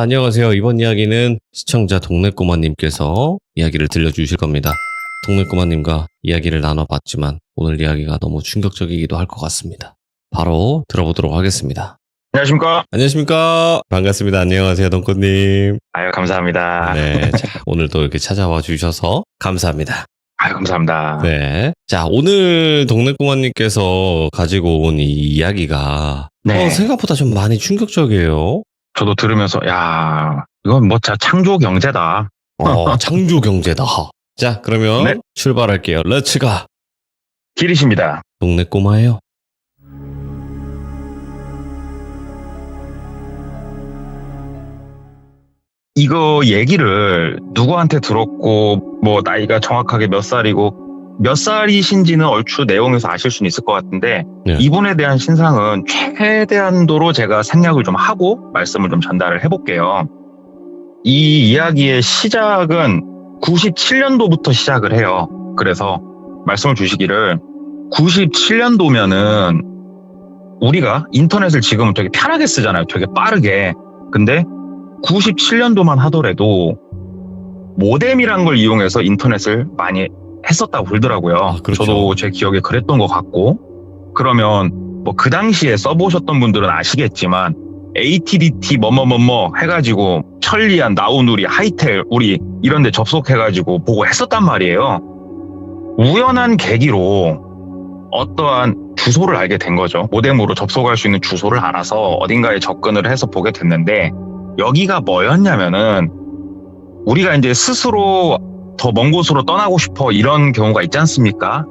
안녕하세요. 이번 이야기는 시청자 동네꼬마님께서 이야기를 들려주실 겁니다. 동네꼬마님과 이야기를 나눠봤지만 오늘 이야기가 너무 충격적이기도 할 것 같습니다. 바로 들어보도록 하겠습니다. 안녕하십니까? 안녕하십니까? 반갑습니다. 안녕하세요, 동꼬님. 아유, 감사합니다. 네, 자, 오늘도 이렇게 찾아와 주셔서 감사합니다. 아유, 감사합니다. 네. 자, 오늘 동네꼬마님께서 가지고 온 이 이야기가 네. 생각보다 좀 많이 충격적이에요. 저도 들으면서, 야, 이건 뭐, 창조 경제다. 창조 경제다. 자, 그러면 네. 출발할게요. 렛츠가. 길이십니다. 동네꼬마예요. 이거 얘기를 누구한테 들었고, 뭐, 나이가 정확하게 몇 살이고, 몇 살이신지는 얼추 내용에서 아실 수는 있을 것 같은데, 네. 이분에 대한 신상은 최대한도로 제가 생략을 좀 하고 말씀을 좀 전달을 해볼게요. 이 이야기의 시작은 97년도부터 시작을 해요. 그래서 말씀을 주시기를 97년도면은 우리가 인터넷을 지금은 되게 편하게 쓰잖아요. 되게 빠르게. 근데 97년도만 하더라도 모뎀이란 걸 이용해서 인터넷을 많이 했었다고 그러더라고요. 그렇죠. 저도 제 기억에 그랬던 것 같고. 그러면 뭐 그 당시에 써보셨던 분들은 아시겠지만 AT&T 뭐뭐뭐뭐 해가지고 천리안, 나우누리, 하이텔 우리 이런 데 접속해가지고 보고 했었단 말이에요. 우연한 계기로 어떠한 주소를 알게 된 거죠. 모뎀으로 접속할 수 있는 주소를 알아서 어딘가에 접근을 해서 보게 됐는데 여기가 뭐였냐면은 우리가 이제 스스로 더 먼 곳으로 떠나고 싶어 이런 경우가 있지 않습니까?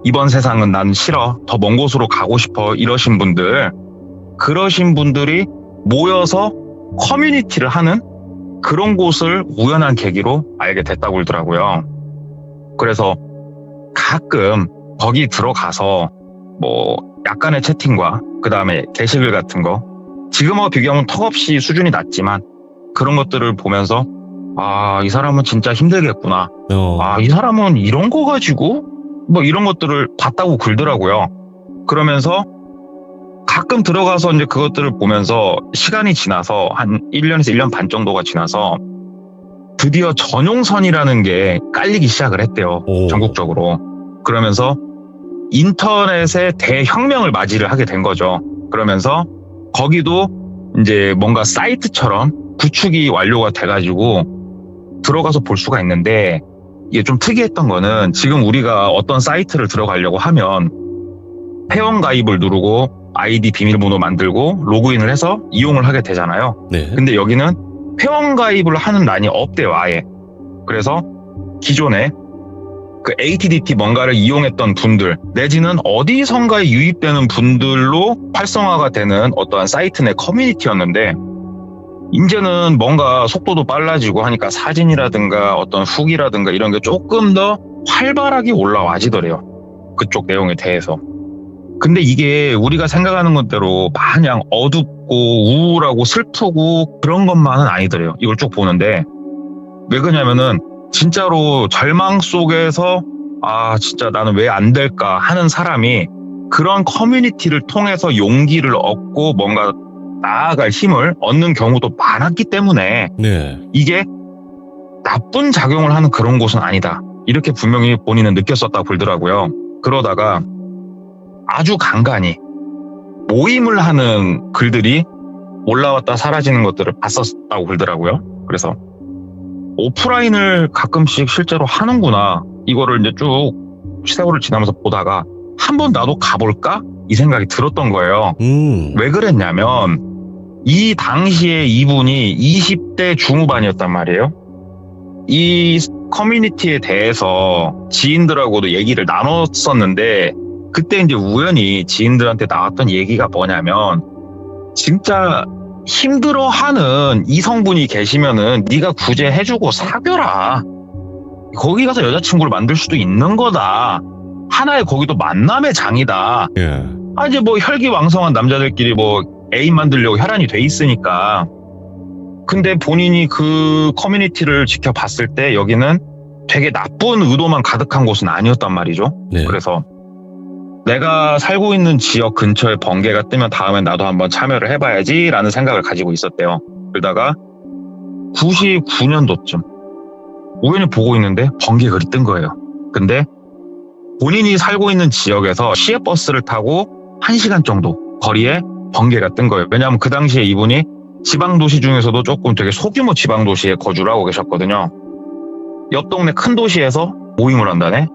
이번 세상은 난 싫어. 더 먼 곳으로 가고 싶어. 이러신 분들. 그러신 분들이 모여서 커뮤니티를 하는 그런 곳을 우연한 계기로 알게 됐다고 그러더라고요. 그래서 가끔 거기 들어가서 뭐 약간의 채팅과 그 다음에 게시글 같은 거 지금하고 비교하면 턱없이 수준이 낮지만 그런 것들을 보면서 아, 이 사람은 진짜 힘들겠구나. 아, 이 사람은 이런 거 가지고 뭐 이런 것들을 봤다고 그러더라고요. 그러면서 가끔 들어가서 이제 그것들을 보면서 시간이 지나서 한 1년에서 1년 반 정도가 지나서 드디어 전용선이라는 게 깔리기 시작을 했대요. 전국적으로. 그러면서 인터넷의 대혁명을 맞이를 하게 된 거죠. 그러면서 거기도 이제 뭔가 사이트처럼 구축이 완료가 돼가지고 들어가서 볼 수가 있는데 이게 좀 특이했던 거는 지금 우리가 어떤 사이트를 들어가려고 하면 회원가입을 누르고 아이디 비밀번호 만들고 로그인을 해서 이용을 하게 되잖아요. 네. 근데 여기는 회원가입을 하는 란이 없대요, 아예. 그래서 기존에 그 AT&T 뭔가를 이용했던 분들 내지는 어디선가에 유입되는 분들로 활성화가 되는 어떠한 사이트 내 커뮤니티였는데 이제는 뭔가 속도도 빨라지고 하니까 사진이라든가 어떤 후기라든가 이런 게 조금 더 활발하게 올라와지더래요. 그쪽 내용에 대해서. 근데 이게 우리가 생각하는 것대로 마냥 어둡고 우울하고 슬프고 그런 것만은 아니더래요. 이걸 쭉 보는데 왜 그러냐면은 진짜로 절망 속에서 아 진짜 나는 왜 안 될까 하는 사람이 그런 커뮤니티를 통해서 용기를 얻고 뭔가 나아갈 힘을 얻는 경우도 많았기 때문에 네. 이게 나쁜 작용을 하는 그런 곳은 아니다. 이렇게 분명히 본인은 느꼈었다고 그러더라고요. 그러다가 아주 간간히 모임을 하는 글들이 올라왔다 사라지는 것들을 봤었다고 그러더라고요. 그래서 오프라인을 가끔씩 실제로 하는구나. 이거를 이제 쭉 세월을 지나면서 보다가 한번 나도 가볼까? 이 생각이 들었던 거예요. 왜 그랬냐면 이 당시에 이분이 20대 중후반이었단 말이에요. 이 커뮤니티에 대해서 지인들하고도 얘기를 나눴었는데 그때 이제 우연히 지인들한테 나왔던 얘기가 뭐냐면 진짜 힘들어하는 이성분이 계시면은 네가 구제해주고 사귀어라. 거기 가서 여자친구를 만들 수도 있는 거다. 하나의 거기도 만남의 장이다. 예. 아 이제 뭐 혈기왕성한 남자들끼리 뭐 애인 만들려고 혈안이 돼 있으니까. 근데 본인이 그 커뮤니티를 지켜봤을 때 여기는 되게 나쁜 의도만 가득한 곳은 아니었단 말이죠. 네. 그래서 내가 살고 있는 지역 근처에 번개가 뜨면 다음엔 나도 한번 참여를 해봐야지라는 생각을 가지고 있었대요. 들다가 99년도쯤 우연히 보고 있는데 번개 글이 뜬 거예요. 근데 본인이 살고 있는 지역에서 시외버스를 타고 1시간 정도 거리에 번개가 뜬 거예요. 왜냐하면 그 당시에 이분이 지방도시 중에서도 조금 되게 소규모 지방도시에 거주를 하고 계셨거든요. 옆 동네 큰 도시에서 모임을 한다네?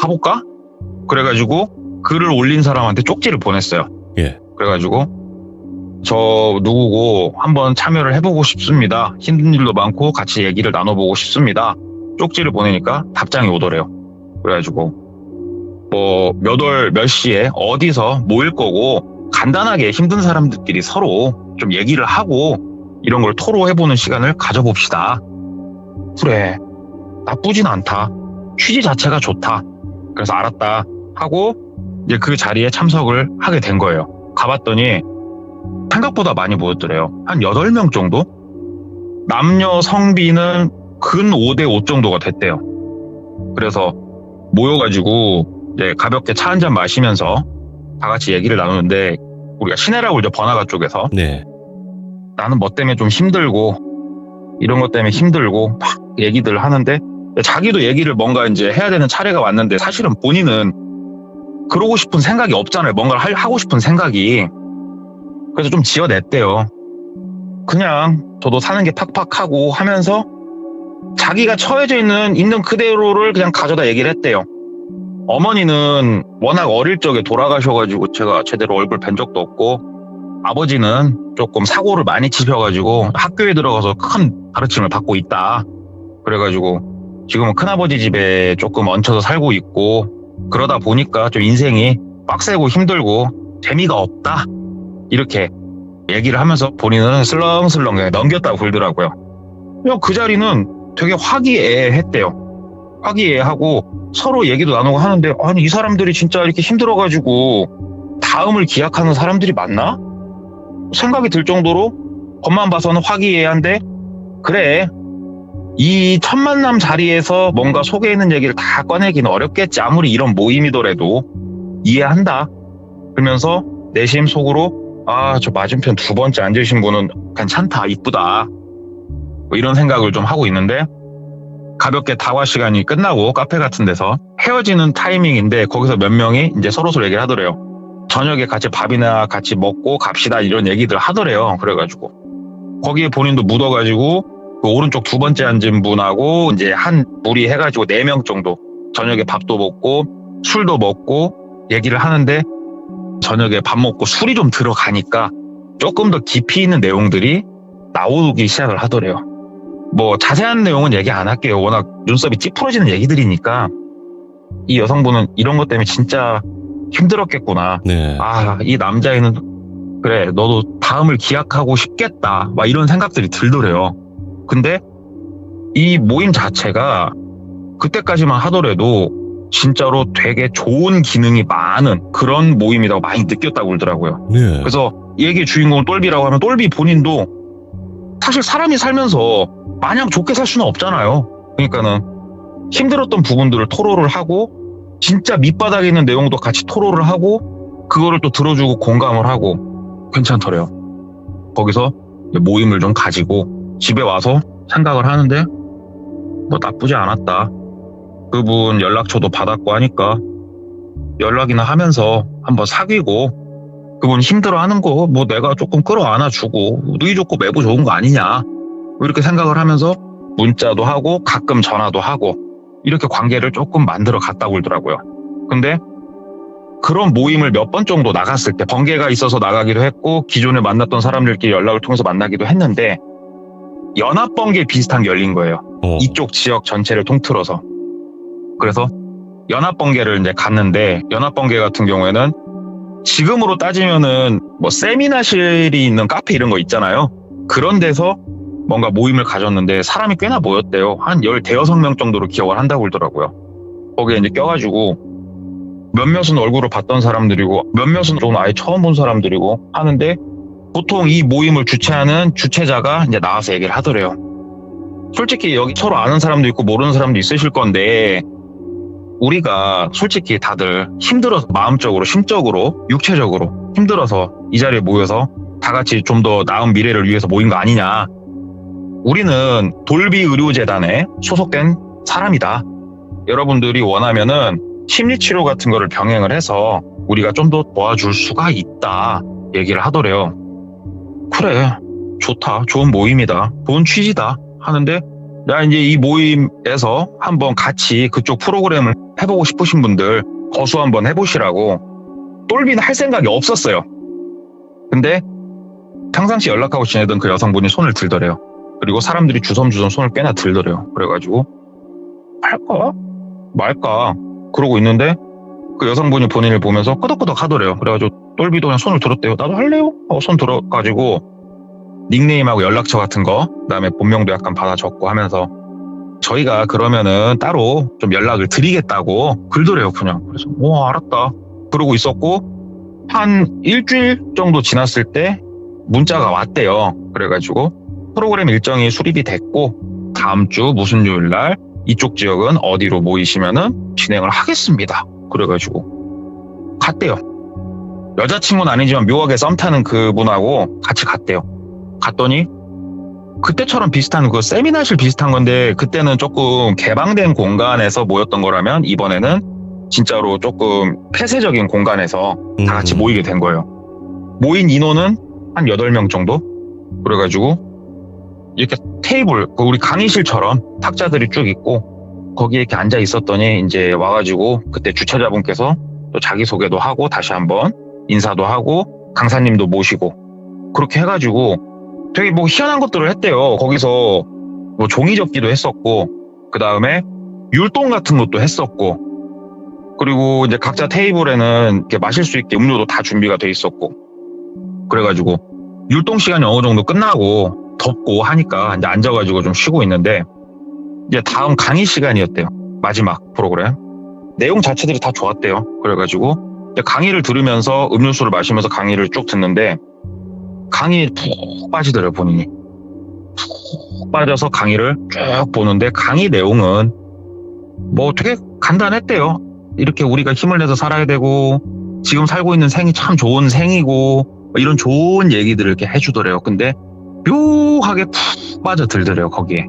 가볼까? 그래가지고 글을 올린 사람한테 쪽지를 보냈어요. 예. 그래가지고 저 누구고 한번 참여를 해보고 싶습니다. 힘든 일도 많고 같이 얘기를 나눠보고 싶습니다. 쪽지를 보내니까 답장이 오더래요. 그래가지고 뭐 몇 시에 어디서 모일 거고 간단하게 힘든 사람들끼리 서로 좀 얘기를 하고 이런 걸 토로해보는 시간을 가져봅시다. 그래, 나쁘진 않다. 취지 자체가 좋다. 그래서 알았다 하고 이제 그 자리에 참석을 하게 된 거예요. 가봤더니 생각보다 많이 모였더래요. 한 8명 정도? 남녀 성비는 근 5대5 정도가 됐대요. 그래서 모여가지고 이제 가볍게 차 한잔 마시면서 다 같이 얘기를 나누는데 우리가 시내라고 그러죠. 번화가 쪽에서. 네. 나는 뭐 때문에 좀 힘들고 이런 것 때문에 힘들고 막 얘기들 하는데 자기도 얘기를 뭔가 이제 해야 되는 차례가 왔는데 사실은 본인은 그러고 싶은 생각이 없잖아요. 뭔가를 하고 싶은 생각이. 그래서 좀 지어냈대요. 그냥 저도 사는 게 팍팍하고 하면서 자기가 처해져 있는 그대로를 그냥 가져다 얘기를 했대요. 어머니는 워낙 어릴 적에 돌아가셔가지고 제가 제대로 얼굴 뵌 적도 없고 아버지는 조금 사고를 많이 치셔가지고 학교에 들어가서 큰 가르침을 받고 있다. 그래가지고 지금은 큰아버지 집에 조금 얹혀서 살고 있고 그러다 보니까 좀 인생이 빡세고 힘들고 재미가 없다. 이렇게 얘기를 하면서 본인은 슬렁슬렁 그냥 넘겼다고 그러더라고요. 그냥 그 자리는 되게 화기애애했대요. 화기애애하고 서로 얘기도 나누고 하는데 아니 이 사람들이 진짜 이렇게 힘들어가지고 다음을 기약하는 사람들이 맞나? 생각이 들 정도로 겉만 봐서는 화기애애한데 그래 이 첫 만남 자리에서 뭔가 속에 있는 얘기를 다 꺼내기는 어렵겠지. 아무리 이런 모임이더라도 이해한다. 그러면서 내심 속으로 아, 저 맞은편 두 번째 앉으신 분은 괜찮다, 이쁘다. 뭐 이런 생각을 좀 하고 있는데 가볍게 다과 시간이 끝나고 카페 같은 데서 헤어지는 타이밍인데 거기서 몇 명이 이제 서로서로 얘기를 하더래요. 저녁에 같이 밥이나 같이 먹고 갑시다 이런 얘기들 하더래요. 그래가지고 거기에 본인도 묻어가지고 그 오른쪽 두 번째 앉은 분하고 이제 한 무리 해가지고 4명 정도 저녁에 밥도 먹고 술도 먹고 얘기를 하는데 저녁에 밥 먹고 술이 좀 들어가니까 조금 더 깊이 있는 내용들이 나오기 시작을 하더래요. 뭐 자세한 내용은 얘기 안 할게요. 워낙 눈썹이 찌푸러지는 얘기들이니까 이 여성분은 이런 것 때문에 진짜 힘들었겠구나. 네. 아, 이 남자애는 그래 너도 다음을 기약하고 싶겠다. 막 이런 생각들이 들더래요. 근데 이 모임 자체가 그때까지만 하더라도 진짜로 되게 좋은 기능이 많은 그런 모임이라고 많이 느꼈다고 그러더라고요. 네. 그래서 이 얘기의 주인공은 똘비라고 하면 똘비 본인도 사실 사람이 살면서 마냥 좋게 살 수는 없잖아요. 그러니까는 힘들었던 부분들을 토로를 하고 진짜 밑바닥에 있는 내용도 같이 토로를 하고 그거를 또 들어주고 공감을 하고 괜찮더래요. 거기서 모임을 좀 가지고 집에 와서 생각을 하는데 뭐 나쁘지 않았다. 그분 연락처도 받았고 하니까 연락이나 하면서 한번 사귀고 그분 힘들어하는 거 뭐 내가 조금 끌어안아주고 누이 좋고 매부 좋은 거 아니냐 이렇게 생각을 하면서 문자도 하고 가끔 전화도 하고 이렇게 관계를 조금 만들어 갔다고 그러더라고요. 근데 그런 모임을 몇 번 정도 나갔을 때 번개가 있어서 나가기도 했고 기존에 만났던 사람들끼리 연락을 통해서 만나기도 했는데 연합번개 비슷한 게 열린 거예요. 이쪽 지역 전체를 통틀어서. 그래서 연합번개를 이제 갔는데 연합번개 같은 경우에는 지금으로 따지면은 뭐 세미나실이 있는 카페 이런 거 있잖아요. 그런 데서 뭔가 모임을 가졌는데 사람이 꽤나 모였대요. 한 15명 정도로 기억을 한다고 그러더라고요. 거기에 이제 껴가지고 몇몇은 얼굴을 봤던 사람들이고 몇몇은 좀 아예 처음 본 사람들이고 하는데 보통 이 모임을 주최하는 주최자가 이제 나와서 얘기를 하더래요. 솔직히 여기 서로 아는 사람도 있고 모르는 사람도 있으실 건데 우리가 솔직히 다들 힘들어서 마음적으로, 심적으로, 육체적으로 힘들어서 이 자리에 모여서 다 같이 좀 더 나은 미래를 위해서 모인 거 아니냐. 우리는 돌비 의료재단에 소속된 사람이다. 여러분들이 원하면은 심리치료 같은 거를 병행을 해서 우리가 좀 더 도와줄 수가 있다 얘기를 하더래요. 그래, 좋다, 좋은 모임이다, 좋은 취지다 하는데, 야, 이제 이 모임에서 한번 같이 그쪽 프로그램을 해보고 싶으신 분들 거수 한번 해보시라고. 똘비는 할 생각이 없었어요. 근데 평상시 연락하고 지내던 그 여성분이 손을 들더래요. 그리고 사람들이 주섬주섬 손을 꽤나 들더래요. 그래가지고 할까 말까 그러고 있는데 그 여성분이 본인을 보면서 끄덕끄덕 하더래요. 그래가지고 똘비도 그냥 손을 들었대요. 나도 할래요? 하고 손 들어가지고 닉네임하고 연락처 같은 거, 그다음에 본명도 약간 받아 적고 하면서 저희가 그러면은 따로 좀 연락을 드리겠다고 글더래요. 그냥. 그래서 알았다 그러고 있었고, 한 일주일 정도 지났을 때 문자가 왔대요. 그래가지고 프로그램 일정이 수립이 됐고 다음 주 무슨 요일 날 이쪽 지역은 어디로 모이시면은 진행을 하겠습니다. 그래가지고 갔대요. 여자친구는 아니지만 묘하게 썸 타는 그분하고 같이 갔대요. 갔더니 그때처럼 비슷한 그 세미나실 비슷한 건데, 그때는 조금 개방된 공간에서 모였던 거라면 이번에는 진짜로 조금 폐쇄적인 공간에서 다 같이 모이게 된 거예요. 모인 인원은 한 8명 정도? 그래가지고 이렇게 테이블, 우리 강의실처럼 탁자들이 쭉 있고 거기에 이렇게 앉아 있었더니 이제 와가지고 그때 주최자분께서 또 자기소개도 하고 다시 한번 인사도 하고 강사님도 모시고 그렇게 해가지고 되게 뭐 희한한 것들을 했대요. 거기서 뭐 종이 접기도 했었고, 그 다음에 율동 같은 것도 했었고, 그리고 이제 각자 테이블에는 이렇게 마실 수 있게 음료도 다 준비가 돼 있었고, 그래가지고 율동 시간이 어느 정도 끝나고 덥고 하니까 이제 앉아가지고 좀 쉬고 있는데, 이제 다음 강의 시간이었대요. 마지막 프로그램. 내용 자체들이 다 좋았대요. 그래가지고 이제 강의를 들으면서 음료수를 마시면서 강의를 쭉 듣는데, 강의에 푹 빠지더래요. 본인이 푹 빠져서 강의를 쭉 보는데, 강의 내용은 뭐 되게 간단했대요. 이렇게 우리가 힘을 내서 살아야 되고 지금 살고 있는 생이 참 좋은 생이고 이런 좋은 얘기들을 이렇게 해주더래요. 근데 묘하게 푹 빠져들더래요 거기에.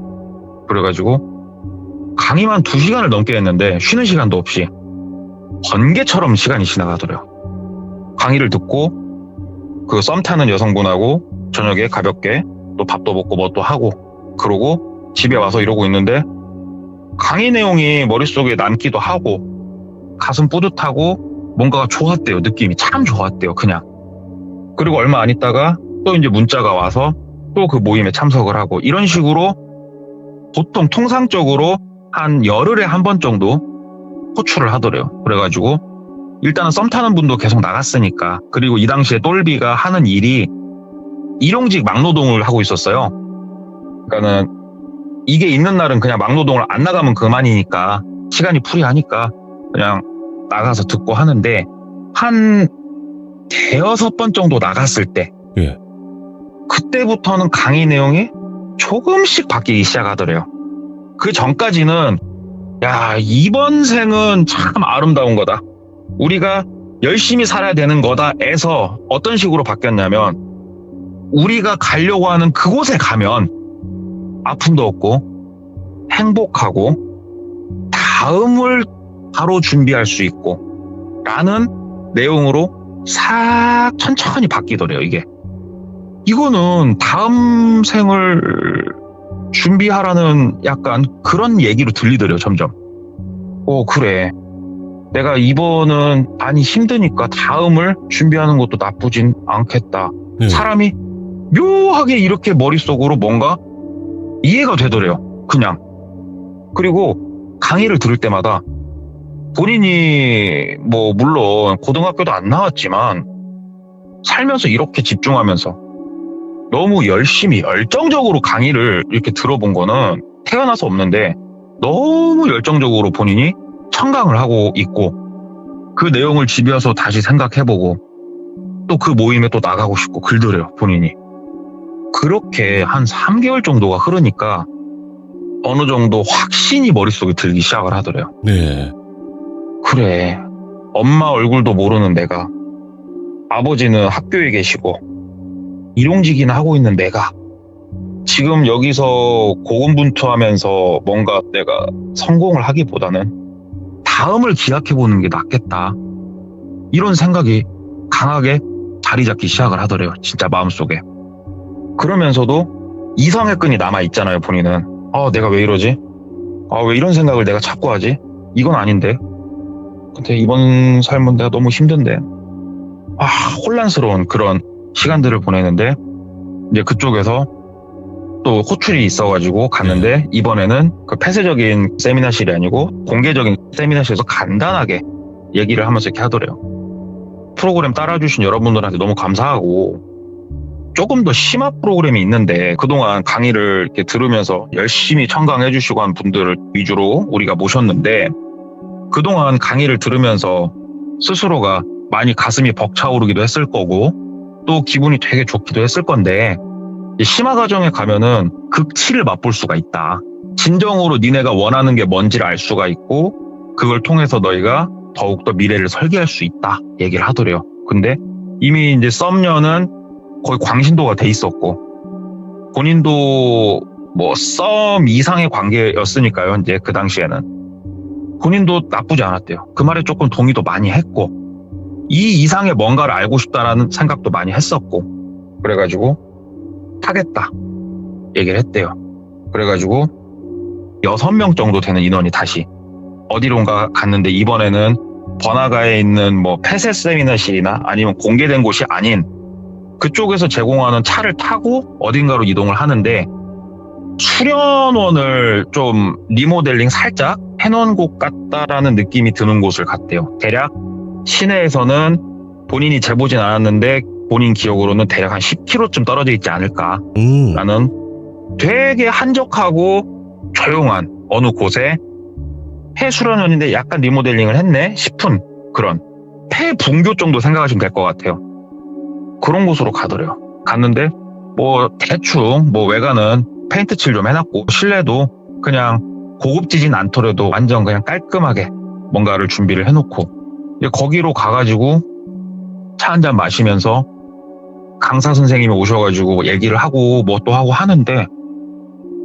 그래가지고 강의만 2시간을 넘게 했는데 쉬는 시간도 없이 번개처럼 시간이 지나가더래요. 강의를 듣고 그 썸 타는 여성분하고 저녁에 가볍게 또 밥도 먹고 뭐 또 하고 그러고 집에 와서 이러고 있는데, 강의 내용이 머릿속에 남기도 하고 가슴 뿌듯하고 뭔가가 좋았대요. 느낌이 참 좋았대요. 그냥. 그리고 얼마 안 있다가 또 이제 문자가 와서 또 그 모임에 참석을 하고, 이런 식으로 보통 통상적으로 한 열흘에 한 번 정도 호출을 하더래요. 그래가지고 일단은 썸 타는 분도 계속 나갔으니까, 그리고 이 당시에 똘비가 하는 일이 일용직 막노동을 하고 있었어요. 그러니까는 이게 있는 날은 그냥 막노동을 안 나가면 그만이니까 시간이 풀이하니까 그냥 나가서 듣고 하는데, 한 5번 정도 나갔을 때 예. 그때부터는 강의 내용이 조금씩 바뀌기 시작하더래요. 그 전까지는 야, 이번 생은 참 아름다운 거다, 우리가 열심히 살아야 되는 거다에서 어떤 식으로 바뀌었냐면, 우리가 가려고 하는 그곳에 가면 아픔도 없고 행복하고 다음을 바로 준비할 수 있고 라는 내용으로 싹 천천히 바뀌더래요. 이거는 다음 생을 준비하라는 약간 그런 얘기로 들리더래요. 점점. 그래, 내가 이번은 많이 힘드니까 다음을 준비하는 것도 나쁘진 않겠다. 사람이 묘하게 이렇게 머릿속으로 뭔가 이해가 되더래요. 그냥. 그리고 강의를 들을 때마다 본인이 뭐 물론 고등학교도 안 나왔지만 살면서 이렇게 집중하면서 너무 열심히 열정적으로 강의를 이렇게 들어본 거는 태어나서 없는데, 너무 열정적으로 본인이 청강을 하고 있고 그 내용을 집에 와서 다시 생각해보고 또 그 모임에 또 나가고 싶고 글더래요. 본인이. 그렇게 한 3개월 정도가 흐르니까 어느 정도 확신이 머릿속에 들기 시작을 하더래요. 네. 그래, 엄마 얼굴도 모르는 내가, 아버지는 학교에 계시고 일용직이나 하고 있는 내가 지금 여기서 고군분투하면서 뭔가 내가 성공을 하기보다는 다음을 기약해보는 게 낫겠다. 이런 생각이 강하게 자리 잡기 시작을 하더래요. 진짜 마음속에. 그러면서도 이성의 끈이 남아있잖아요, 본인은. 내가 왜 이러지? 왜 이런 생각을 내가 자꾸 하지? 이건 아닌데. 근데 이번 삶은 내가 너무 힘든데. 혼란스러운 그런 시간들을 보내는데, 이제 그쪽에서 또 호출이 있어가지고 갔는데, 이번에는 그 폐쇄적인 세미나실이 아니고 공개적인 세미나실에서 간단하게 얘기를 하면서 이렇게 하더래요. 프로그램 따라주신 여러분들한테 너무 감사하고, 조금 더 심화 프로그램이 있는데 그동안 강의를 이렇게 들으면서 열심히 청강해 주시고 한 분들을 위주로 우리가 모셨는데, 그동안 강의를 들으면서 스스로가 많이 가슴이 벅차오르기도 했을 거고 또 기분이 되게 좋기도 했을 건데, 심화 과정에 가면은 극치를 맛볼 수가 있다. 진정으로 니네가 원하는 게 뭔지를 알 수가 있고 그걸 통해서 너희가 더욱더 미래를 설계할 수 있다 얘기를 하더래요. 근데 이미 이제 썸녀는 거의 광신도가 돼 있었고, 본인도 뭐 썸 이상의 관계였으니까요. 이제 그 당시에는 본인도 나쁘지 않았대요. 그 말에 조금 동의도 많이 했고, 이 이상의 뭔가를 알고 싶다라는 생각도 많이 했었고, 그래가지고 타겠다 얘기를 했대요. 그래가지고 6명 정도 되는 인원이 다시 어디론가 갔는데, 이번에는 번화가에 있는 뭐 폐쇄 세미나실이나 아니면 공개된 곳이 아닌 그쪽에서 제공하는 차를 타고 어딘가로 이동을 하는데, 수련원을 좀 리모델링 살짝 해놓은 곳 같다라는 느낌이 드는 곳을 갔대요. 대략 시내에서는 본인이 재보진 않았는데 본인 기억으로는 대략 한 10km쯤 떨어져 있지 않을까라는 되게 한적하고 조용한 어느 곳에 폐수련원인데 약간 리모델링을 했네 싶은 그런 폐분교 정도 생각하시면 될 것 같아요. 그런 곳으로 가더래요. 갔는데 뭐 대충 뭐 외관은 페인트 칠 좀 해놨고 실내도 그냥 고급지진 않더라도 완전 그냥 깔끔하게 뭔가를 준비를 해놓고, 거기로 가가지고 차 한잔 마시면서 강사 선생님이 오셔가지고 얘기를 하고 뭐 또 하고 하는데,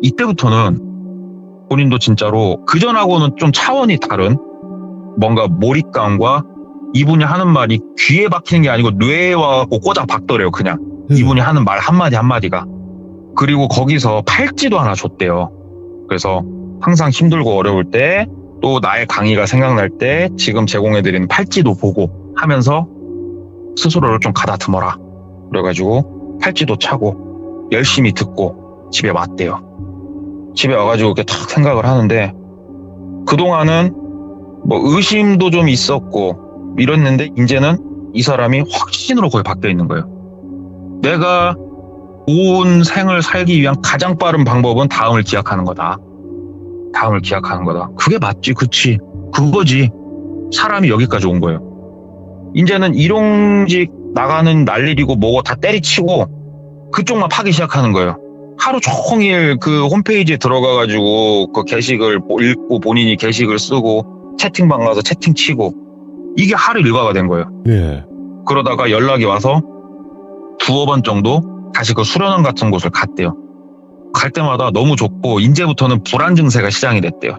이때부터는 본인도 진짜로 그전하고는 좀 차원이 다른 뭔가 몰입감과 이분이 하는 말이 귀에 박히는 게 아니고 뇌에 와갖고 꼬작 박더래요. 그냥 이분이 하는 말 한마디 한마디가. 그리고 거기서 팔찌도 하나 줬대요. 그래서 항상 힘들고 어려울 때, 또 나의 강의가 생각날 때 지금 제공해드리는 팔찌도 보고 하면서 스스로를 좀 가다듬어라. 그래가지고 팔찌도 차고 열심히 듣고 집에 왔대요. 집에 와가지고 이렇게 탁 생각을 하는데, 그동안은 뭐 의심도 좀 있었고 이랬는데 이제는 이 사람이 확신으로 거의 바뀌어 있는 거예요. 내가 온 생을 살기 위한 가장 빠른 방법은 다음을 기약하는 거다. 다음을 기약하는 거다. 그게 맞지, 그치, 그거지. 사람이 여기까지 온 거예요. 이제는 일용직 나가는 날일이고 뭐고 다 때리치고 그쪽만 파기 시작하는 거예요. 하루 종일 그 홈페이지에 들어가가지고 그 게시글 읽고 본인이 게시글 쓰고 채팅방 가서 채팅 치고, 이게 하루 일과가 된 거예요. 그러다가 연락이 와서 두어 번 정도 다시 그 수련원 같은 곳을 갔대요. 갈 때마다 너무 좋고 이제부터는 불안 증세가 시작이 됐대요.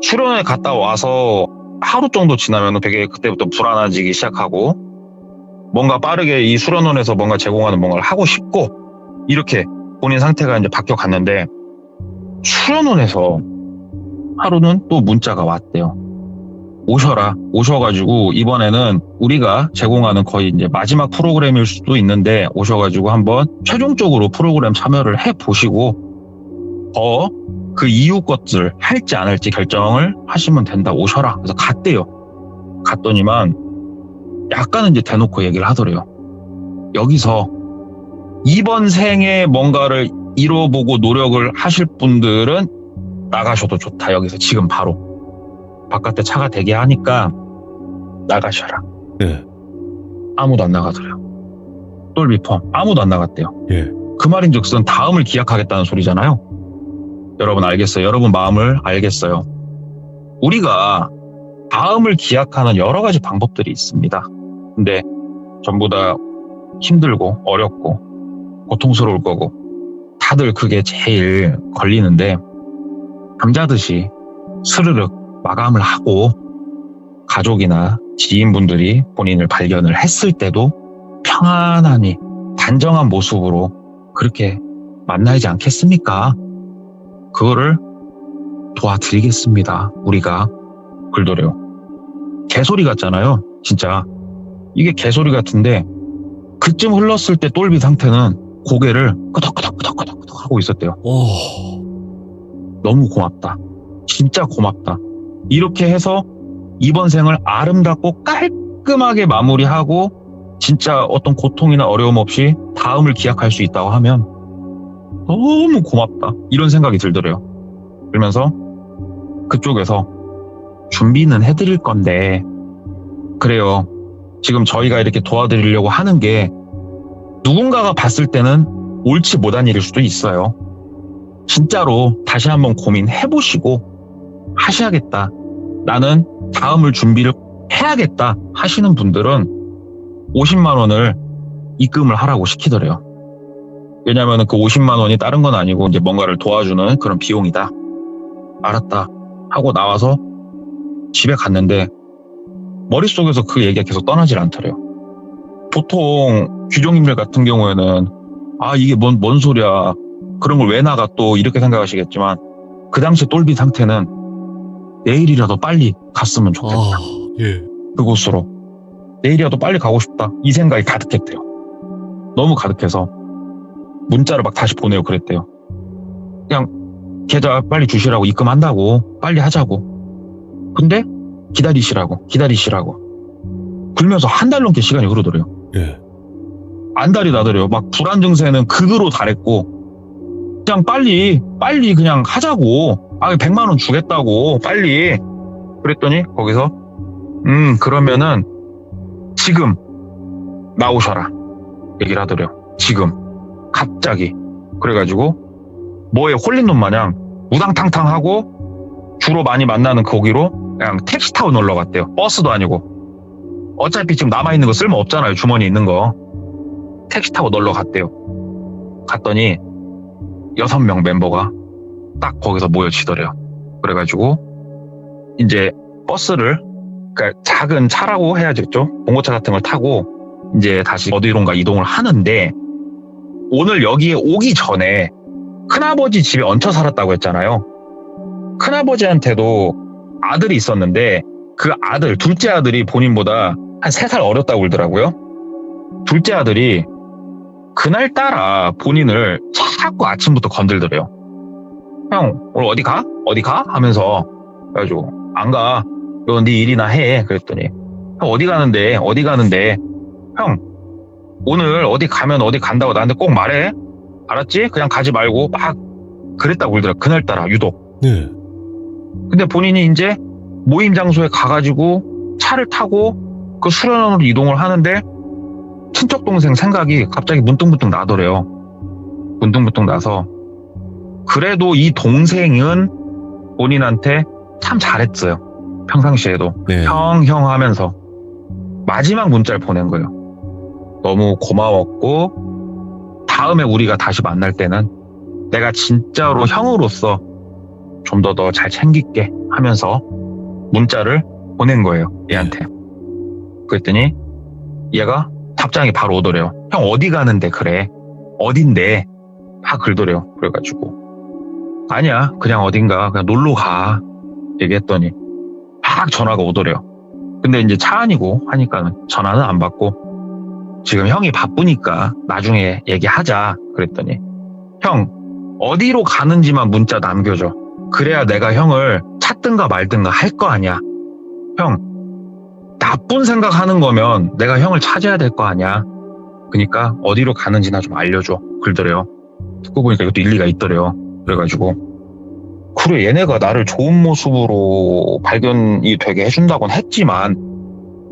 수련원에 갔다 와서 하루 정도 지나면 되게 그때부터 불안해지기 시작하고, 뭔가 빠르게 이 수련원에서 뭔가 제공하는 뭔가를 하고 싶고, 이렇게 본인 상태가 이제 바뀌어 갔는데, 수련원에서 하루는 또 문자가 왔대요. 오셔라. 오셔가지고 이번에는 우리가 제공하는 거의 이제 마지막 프로그램일 수도 있는데 오셔가지고 한번 최종적으로 프로그램 참여를 해보시고 더 그 이후 것들 할지 안 할지 결정을 하시면 된다. 오셔라. 그래서 갔대요. 갔더니만 약간은 이제 대놓고 얘기를 하더래요. 여기서 이번 생에 뭔가를 이뤄보고 노력을 하실 분들은 나가셔도 좋다. 여기서 지금 바로. 바깥에 차가 대기하니까 나가셔라. 아무도 안 나가더래요. 똘비펌 아무도 안 나갔대요. 그 말인즉슨 다음을 기약하겠다는 소리잖아요. 여러분 알겠어요. 여러분 마음을 알겠어요. 우리가 다음을 기약하는 여러 가지 방법들이 있습니다. 근데 전부 다 힘들고 어렵고 고통스러울 거고 다들 그게 제일 걸리는데 잠자듯이 스르륵 마감을 하고 가족이나 지인분들이 본인을 발견을 했을 때도 평안하니 단정한 모습으로 그렇게 만나야지 않겠습니까? 그거를 도와드리겠습니다. 우리가. 글도래요. 개소리 같잖아요. 진짜. 이게 개소리 같은데 그쯤 흘렀을 때 똘비 상태는 고개를 끄덕끄덕끄덕끄덕 하고 있었대요. 너무 고맙다. 진짜 고맙다. 이렇게 해서 이번 생을 아름답고 깔끔하게 마무리하고 진짜 어떤 고통이나 어려움 없이 다음을 기약할 수 있다고 하면 너무 고맙다. 이런 생각이 들더래요. 그러면서 그쪽에서 준비는 해드릴 건데 그래요. 지금 저희가 이렇게 도와드리려고 하는 게 누군가가 봤을 때는 옳지 못한 일일 수도 있어요. 진짜로 다시 한번 고민해보시고 하셔야겠다. 나는 다음을 준비를 해야겠다 하시는 분들은 50만 원을 입금을 하라고 시키더래요. 왜냐하면 그 50만 원이 다른 건 아니고 이제 뭔가를 도와주는 그런 비용이다. 알았다 하고 나와서 집에 갔는데 머릿속에서 그 얘기가 계속 떠나질 않더래요. 보통 귀족님들 같은 경우에는 이게 뭔 소리야. 그런 걸 왜 나가 또 이렇게 생각하시겠지만 그 당시 똘비 상태는 내일이라도 빨리 갔으면 좋겠다. 예. 그곳으로. 내일이라도 빨리 가고 싶다. 이 생각이 가득했대요. 너무 가득해서 문자를 막 다시 보내요. 그랬대요. 그냥 계좌 빨리 주시라고 입금한다고 빨리 하자고. 근데 기다리시라고. 굴면서 한 달 넘게 시간이 흐르더래요. 예. 안달이 나더래요. 막 불안 증세는 극으로 달했고 그냥 빨리 그냥 하자고. 100만 원 주겠다고 빨리. 그랬더니 거기서 그러면은 지금 나오셔라 얘기를 하더래요. 지금 갑자기. 그래가지고 뭐에 홀린 놈 마냥 우당탕탕하고 주로 많이 만나는 거기로 그냥 택시타고 놀러 갔대요. 버스도 아니고. 어차피 지금 남아있는 거 쓸모 없잖아요. 주머니 있는 거. 택시 타고 놀러 갔대요. 갔더니 6명 멤버가 딱 거기서 모여지더래요. 그래가지고 이제 버스를, 그러니까 작은 차라고 해야겠죠. 봉고차 같은 걸 타고 이제 다시 어디론가 이동을 하는데 오늘 여기에 오기 전에 큰아버지 집에 얹혀 살았다고 했잖아요. 큰아버지한테도 아들이 있었는데 그 아들, 둘째 아들이 본인보다 한 3살 어렸다고 그러더라고요. 둘째 아들이 그날따라 본인을 자꾸 아침부터 건들더래요. 형, 오늘 어디 가? 하면서. 그래가지고 안 가. 너 네 일이나 해. 그랬더니 형 어디 가는데? 형 오늘 어디 가면 어디 간다고 나한테 꼭 말해. 알았지? 그냥 가지 말고. 막 그랬다고 그러더라고요. 그날따라 유독. 네. 근데 본인이 이제 모임 장소에 가가지고 차를 타고 그 수련원으로 이동을 하는데 친척 동생 생각이 갑자기 문득문득 나더래요. 문득문득 나서 그래도 이 동생은 본인한테 참 잘했어요. 평상시에도. 네. 형 하면서 마지막 문자를 보낸 거예요. 너무 고마웠고 다음에 우리가 다시 만날 때는 내가 진짜로 형으로서 좀 더 너 잘 챙길게 하면서 문자를 보낸 거예요. 얘한테. 그랬더니 얘가 답장이 바로 오더래요. 형 어디 가는데 그래? 어딘데? 막 글더래요. 그래가지고 아니야 그냥 어딘가 그냥 놀러 가 얘기했더니 막 전화가 오더래요. 근데 이제 차 안이고 하니까 전화는 안 받고 지금 형이 바쁘니까 나중에 얘기하자 그랬더니 형 어디로 가는지만 문자 남겨줘. 그래야 내가 형을 찾든가 말든가 할 거 아니야. 형 나쁜 생각하는 거면 내가 형을 찾아야 될 거 아니야. 그러니까 어디로 가는지나 좀 알려줘. 그러더래요. 듣고 보니까 이것도 일리가 있더래요. 그래가지고 그래 얘네가 나를 좋은 모습으로 발견이 되게 해준다곤 했지만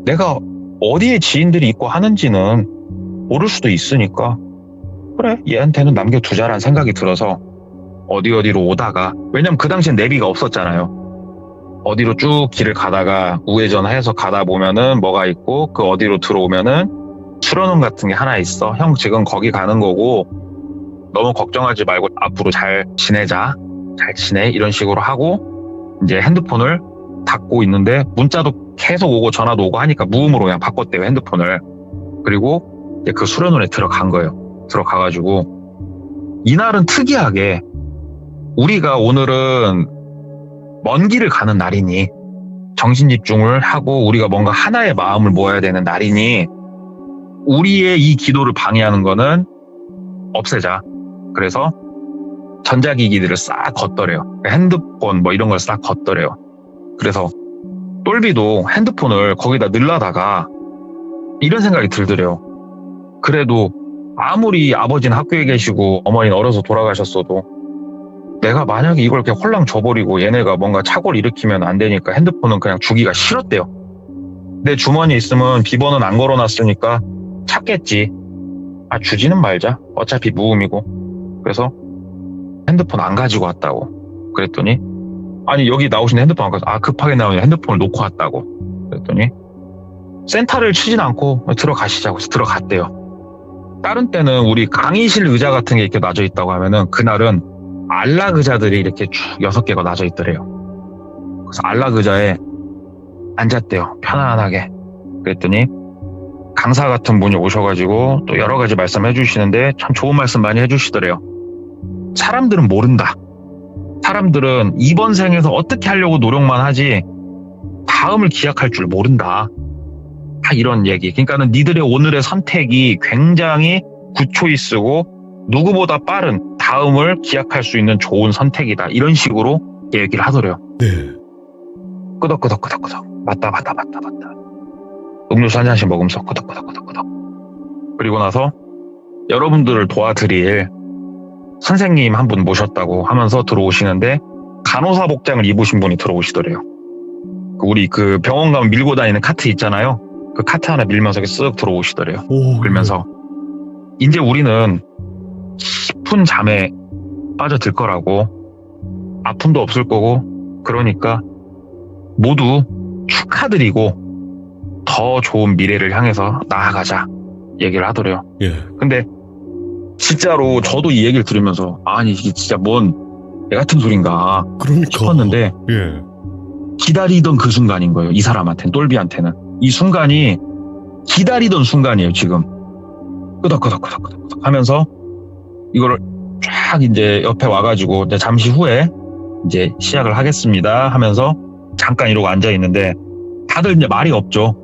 내가 어디에 지인들이 있고 하는지는 모를 수도 있으니까 그래 얘한테는 남겨두자라는 생각이 들어서 어디로 오다가 왜냐면 그 당시엔 내비가 없었잖아요. 어디로 쭉 길을 가다가 우회전해서 가다 보면은 뭐가 있고 그 어디로 들어오면은 수련원 같은 게 하나 있어. 형 지금 거기 가는 거고 너무 걱정하지 말고 앞으로 잘 지내자, 잘 지내 이런 식으로 하고 이제 핸드폰을 닫고 있는데 문자도 계속 오고 전화도 오고 하니까 무음으로 그냥 바꿨대요, 핸드폰을. 그리고 이제 그 수련원에 들어간 거예요. 들어가가지고 이날은 특이하게 우리가 오늘은 먼 길을 가는 날이니 정신 집중을 하고 우리가 뭔가 하나의 마음을 모아야 되는 날이니 우리의 이 기도를 방해하는 거는 없애자. 그래서 전자기기들을 싹 걷더래요. 핸드폰 뭐 이런 걸 싹 걷더래요. 그래서 똘비도 핸드폰을 거기다 넣으려다가 이런 생각이 들더래요. 그래도 아무리 아버지는 학교에 계시고 어머니는 어려서 돌아가셨어도 내가 만약에 이걸 이렇게 홀랑 줘버리고 얘네가 뭔가 착오를 일으키면 안 되니까 핸드폰은 그냥 주기가 싫었대요. 내 주머니에 있으면 비번은 안 걸어놨으니까 찾겠지. 아, 주지는 말자. 어차피 무음이고. 그래서 핸드폰 안 가지고 왔다고. 그랬더니 아니 여기 나오신 핸드폰 안 가서 급하게 나오니 핸드폰을 놓고 왔다고. 그랬더니 센터를 치진 않고 들어가시자고 해서 들어갔대요. 다른 때는 우리 강의실 의자 같은 게 이렇게 놔져 있다고 하면은 그날은 안락 의자들이 이렇게 쭉 6개가 놔져 있더래요. 그래서 안락 의자에 앉았대요. 편안하게. 그랬더니 강사 같은 분이 오셔가지고 또 여러 가지 말씀해 주시는데 참 좋은 말씀 많이 해주시더래요. 사람들은 모른다. 사람들은 이번 생에서 어떻게 하려고 노력만 하지 다음을 기약할 줄 모른다. 다 이런 얘기. 그러니까는 니들의 오늘의 선택이 굉장히 굿초이스고 누구보다 빠른 다음을 기약할 수 있는 좋은 선택이다. 이런 식으로 얘기를 하더래요. 네. 끄덕끄덕끄덕끄덕. 맞다. 음료수 한 잔씩 먹으면서 끄덕끄덕끄덕끄덕. 그리고 나서 여러분들을 도와드릴 선생님 한 분 모셨다고 하면서 들어오시는데 간호사 복장을 입으신 분이 들어오시더래요. 우리 그 병원 가면 밀고 다니는 카트 있잖아요. 그 카트 하나 밀면서 이렇게 쓱 들어오시더래요. 그러면서 이제 우리는 깊은 잠에 빠져들 거라고 아픔도 없을 거고 그러니까 모두 축하드리고 더 좋은 미래를 향해서 나아가자 얘기를 하더래요. 예. 근데 진짜로 저도 이 얘기를 들으면서 아니 이게 진짜 뭔 애 같은 소린가 그러니까. 싶었는데 예. 기다리던 그 순간인 거예요. 이 사람한테는, 똘비한테는. 이 순간이 기다리던 순간이에요, 지금. 끄덕끄덕끄덕끄덕 하면서 이거를 쫙 이제 옆에 와가지고 이제 잠시 후에 이제 시작을 하겠습니다 하면서 잠깐 이러고 앉아있는데 다들 이제 말이 없죠.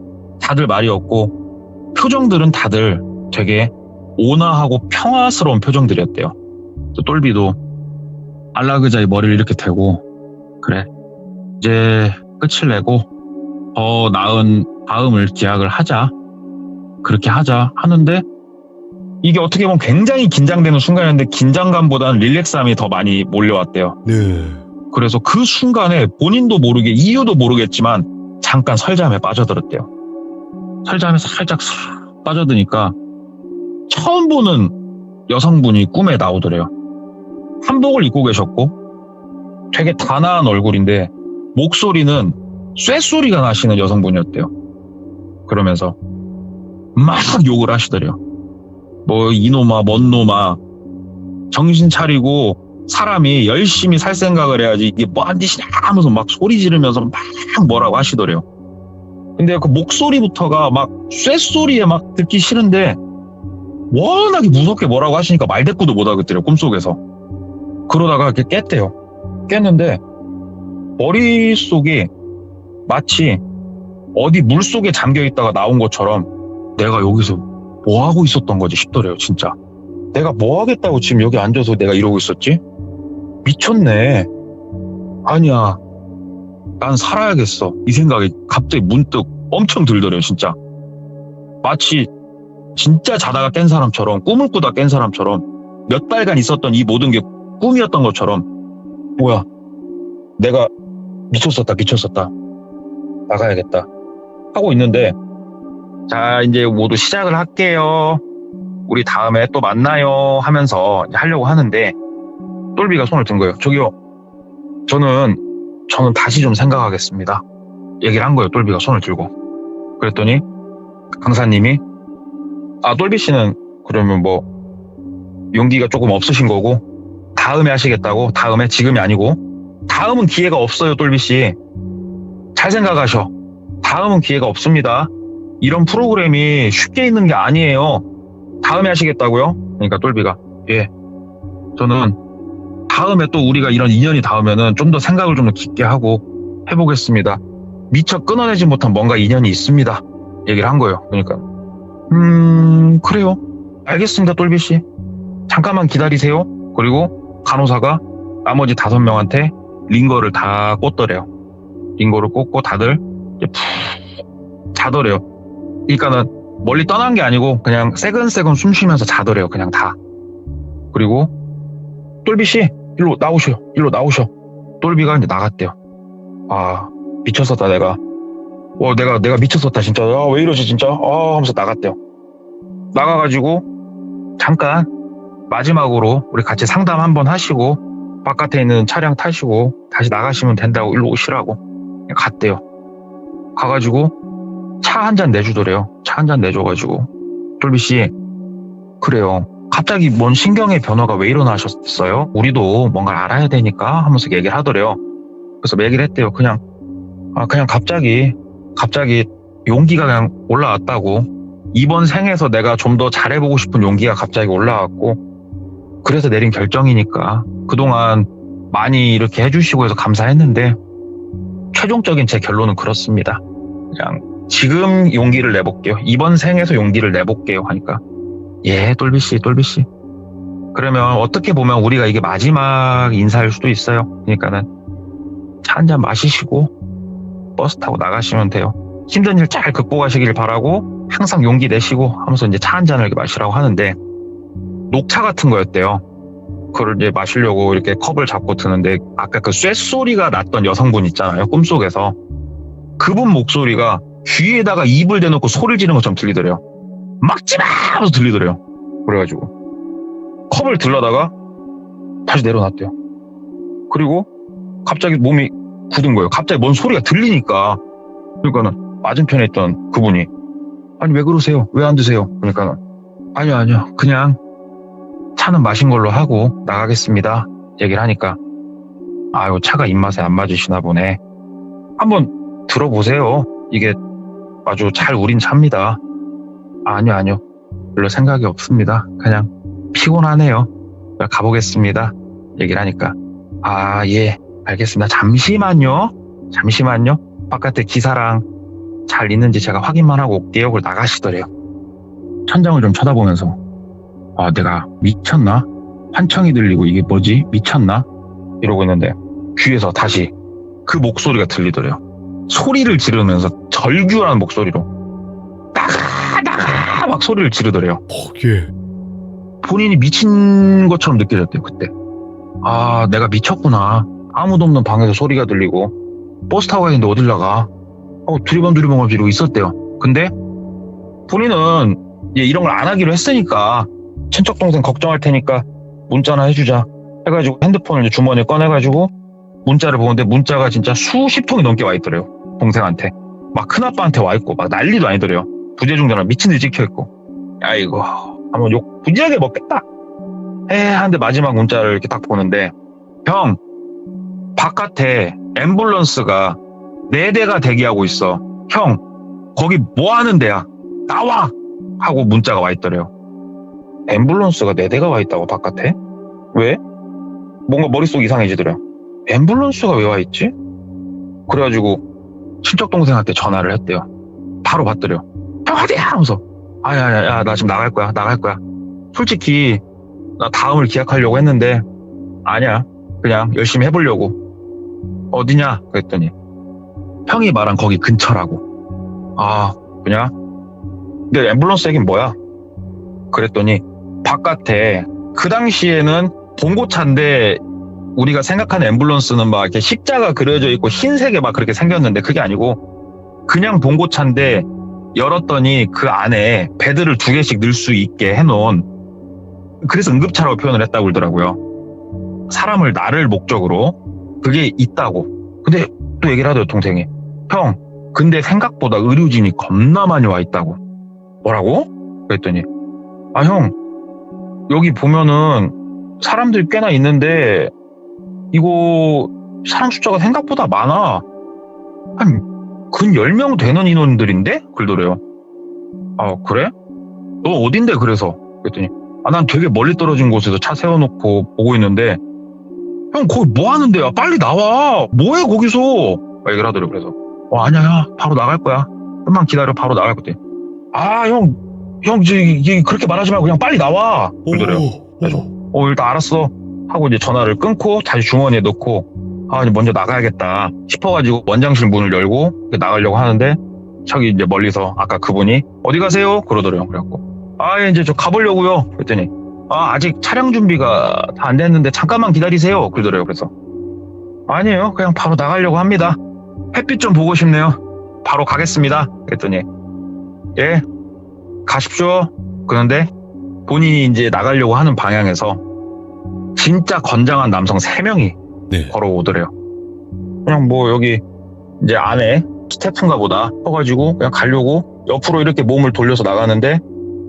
다들 말이 없고 표정들은 다들 되게 온화하고 평화스러운 표정들이었대요. 똘비도 안락 의자에 머리를 이렇게 대고 그래 이제 끝을 내고 더 나은 다음을 기약을 하자. 그렇게 하자 하는데 이게 어떻게 보면 굉장히 긴장되는 순간이었는데 긴장감보다는 릴렉스함이 더 많이 몰려왔대요. 네. 그래서 그 순간에 본인도 모르게 이유도 모르겠지만 잠깐 설잠에 빠져들었대요. 설잠에 살짝 빠져드니까 처음 보는 여성분이 꿈에 나오더래요. 한복을 입고 계셨고 되게 단아한 얼굴인데 목소리는 쇠소리가 나시는 여성분이었대요. 그러면서 막 욕을 하시더래요. 뭐 이놈아 뭔 놈아 정신 차리고 사람이 열심히 살 생각을 해야지 이게 뭐 한 짓이냐 하면서 막 소리 지르면서 막 뭐라고 하시더래요. 근데 그 목소리부터가 막 쇠소리에 막 듣기 싫은데 워낙에 무섭게 뭐라고 하시니까 말대꾸도 못 하겠더래요. 꿈속에서. 그러다가 이렇게 깼대요. 깼는데 머릿속이 마치 어디 물속에 잠겨있다가 나온 것처럼 내가 여기서 뭐 하고 있었던 거지 싶더래요. 진짜 내가 뭐 하겠다고 지금 여기 앉아서 내가 이러고 있었지? 미쳤네. 아니야 난 살아야겠어 이 생각이 갑자기 문득 엄청 들더래요. 진짜 마치 진짜 자다가 깬 사람처럼 꿈을 꾸다 깬 사람처럼 몇 달간 있었던 이 모든 게 꿈이었던 것처럼 뭐야 내가 미쳤었다 나가야겠다 하고 있는데 자 이제 모두 시작을 할게요. 우리 다음에 또 만나요 하면서 하려고 하는데 똘비가 손을 든 거예요. 저기요 저는 다시 좀 생각하겠습니다 얘기를 한 거예요. 똘비가 손을 들고. 그랬더니 강사님이 똘비 씨는 그러면 뭐 용기가 조금 없으신 거고 다음에 하시겠다고. 다음에, 지금이 아니고. 다음은 기회가 없어요, 똘비씨. 잘 생각하셔. 다음은 기회가 없습니다. 이런 프로그램이 쉽게 있는 게 아니에요. 다음에 하시겠다고요? 그러니까 똘비가, 예, 저는 다음에 또 우리가 이런 인연이 닿으면은 좀 더 생각을 좀 더 깊게 하고 해보겠습니다. 미처 끊어내지 못한 뭔가 인연이 있습니다. 얘기를 한 거예요. 그러니까 그래요. 알겠습니다, 똘비씨. 잠깐만 기다리세요. 그리고 간호사가 나머지 5명한테 링거를 다 꽂더래요. 링거를 꽂고 다들 이제 푹 자더래요. 그러니까는 멀리 떠난 게 아니고 그냥 새근새근 숨 쉬면서 자더래요. 그냥 다. 그리고 똘비씨 일로 나오셔. 일로 나오셔. 똘비가 이제 나갔대요. 아, 미쳤었다 내가. 내가 미쳤었다 진짜. 왜 이러지 진짜. 하면서 나갔대요. 나가가지고 잠깐 마지막으로 우리 같이 상담 한번 하시고 바깥에 있는 차량 타시고 다시 나가시면 된다고. 일로 오시라고 갔대요. 가가지고 차 한 잔 내주더래요. 차 한 잔 내줘가지고 똘비씨, 그래요, 갑자기 뭔 신경의 변화가 왜 일어나셨어요? 우리도 뭔가 알아야 되니까 하면서 얘기를 하더래요. 그래서 얘기를 했대요. 그냥 갑자기 용기가 그냥 올라왔다고. 이번 생에서 내가 좀 더 잘해보고 싶은 용기가 갑자기 올라왔고, 그래서 내린 결정이니까 그동안 많이 이렇게 해주시고 해서 감사했는데 최종적인 제 결론은 그렇습니다. 그냥 지금 용기를 내볼게요. 이번 생에서 용기를 내볼게요 하니까, 예, 똘비씨. 그러면 어떻게 보면 우리가 이게 마지막 인사일 수도 있어요. 그러니까는 차 한 잔 마시시고 버스 타고 나가시면 돼요. 힘든 일 잘 극복하시길 바라고 항상 용기 내시고 하면서 이제 차 한 잔을 이렇게 마시라고 하는데, 녹차 같은 거였대요. 그걸 이제 마시려고 이렇게 컵을 잡고 드는데, 아까 그 쇳소리가 났던 여성분 있잖아요, 꿈속에서. 그분 목소리가 귀에다가 입을 대놓고 소리를 지르는 것처럼 들리더래요. 막지마! 하면서 들리더래요. 그래가지고 컵을 들러다가 다시 내려놨대요. 그리고 갑자기 몸이 굳은 거예요. 갑자기 뭔 소리가 들리니까. 그러니까는 맞은편에 있던 그분이, 아니 왜 그러세요? 왜 안 드세요? 그러니까는 아니요, 그냥 차는 마신 걸로 하고 나가겠습니다 얘기를 하니까, 아유, 차가 입맛에 안 맞으시나 보네. 한번 들어보세요. 이게 아주 잘 우린 차입니다. 아니요, 별로 생각이 없습니다. 그냥 피곤하네요. 가보겠습니다 얘기를 하니까, 아, 예, 알겠습니다. 잠시만요. 바깥에 기사랑 잘 있는지 제가 확인만 하고 올게요. 그걸 나가시더래요. 천장을 좀 쳐다보면서, 내가 미쳤나? 환청이 들리고 이게 뭐지? 미쳤나? 이러고 있는데 귀에서 다시 그 목소리가 들리더래요. 소리를 지르면서 절규하는 목소리로 나가 막 소리를 지르더래요. 예. 본인이 미친 것처럼 느껴졌대요. 그때 내가 미쳤구나. 아무도 없는 방에서 소리가 들리고 버스 타고 가는데 어딜 나가? 두리번 이러고 있었대요. 근데 본인은 이런 걸 안 하기로 했으니까 친척 동생 걱정할 테니까 문자나 해주자 해가지고 핸드폰을 이제 주머니에 꺼내가지고 문자를 보는데, 문자가 진짜 수십 통이 넘게 와 있더래요. 동생한테 막 큰아빠한테 와 있고 막 난리도 아니더래요. 부재중 전화 미친 듯이 찍혀 있고, 아이고 한번 욕 부지하게 먹겠다 하는데 마지막 문자를 이렇게 딱 보는데, 형, 바깥에 앰뷸런스가 4대가 대기하고 있어. 형, 거기 뭐 하는 데야? 나와! 하고 문자가 와 있더래요. 앰뷸런스가 4대가 와 있다고 바깥에? 왜? 뭔가 머릿속 이상해지더래요. 앰뷸런스가 왜 와 있지? 그래가지고 친척 동생한테 전화를 했대요. 바로 받더래요. 형 어디야? 하면서, 야, 나 지금 나갈 거야. 솔직히 나 다음을 기약하려고 했는데 아니야, 그냥 열심히 해보려고. 어디냐? 그랬더니 형이 말한 거기 근처라고. 그냥? 근데 앰뷸런스 얘기는 뭐야? 그랬더니 바깥에 그 당시에는 봉고차인데, 우리가 생각하는 앰뷸런스는 막 이렇게 십자가 그려져 있고 흰색에 막 그렇게 생겼는데, 그게 아니고 그냥 봉고차인데 열었더니 그 안에 베드를 2개씩 넣을 수 있게 해놓은, 그래서 응급차라고 표현을 했다고 그러더라고요. 사람을 나를 목적으로 그게 있다고. 근데 또 얘기를 하더라고요, 동생이. 형, 근데 생각보다 의료진이 겁나 많이 와 있다고. 뭐라고? 그랬더니, 형, 여기 보면은 사람들이 꽤나 있는데 이거 사람 숫자가 생각보다 많아. 한 근 10명 되는 인원들인데? 그러더래요. 아, 그래? 너 어딘데 그래서? 그랬더니 난 되게 멀리 떨어진 곳에서 차 세워놓고 보고 있는데 형 거기 뭐 하는데요? 빨리 나와. 뭐해 거기서? 막 얘기를 하더래요. 그래서 아니야 바로 나갈 거야. 좀만 기다려 바로 나갈 거대. 형 그렇게 말하지 말고 그냥 빨리 나와. 그러더래요. 그래서 일단 알았어 하고 이제 전화를 끊고 다시 주머니에 넣고 이제 먼저 나가야겠다 싶어가지고 원장실 문을 열고 나가려고 하는데 저기 이제 멀리서 아까 그분이 어디 가세요? 그러더래요. 그래갖고 이제 저 가보려고요. 그랬더니 아직 차량 준비가 다 안 됐는데 잠깐만 기다리세요. 그러더래요. 그래서 아니에요. 그냥 바로 나가려고 합니다. 햇빛 좀 보고 싶네요. 바로 가겠습니다. 그랬더니 예 가십시오. 그런데 본인이 이제 나가려고 하는 방향에서 진짜 건장한 남성 3명이 네. 걸어오더래요. 그냥 뭐 여기 이제 안에 스태프인가 보다 해가지고 그냥 가려고 옆으로 이렇게 몸을 돌려서 나가는데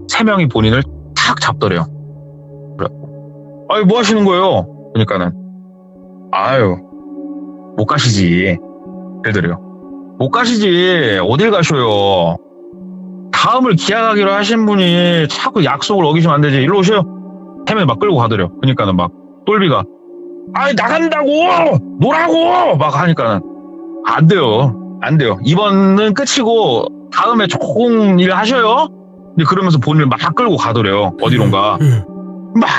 3명이 본인을 탁 잡더래요. 그래. 뭐 하시는 거예요? 그러니까는 못 가시지. 그러더래요. 못 가시지. 어딜 가셔요. 다음을 기약하기로 하신 분이 자꾸 약속을 어기시면 안 되지. 일로 오셔요. 3명이 막 끌고 가더래요. 그러니까는 막 똘비가 나간다고! 노라고! 막 하니까는 안 돼요. 이번은 끝이고 다음에 좋은 일 하셔요. 근데 그러면서 본인을 막 끌고 가더래요. 어디론가. 막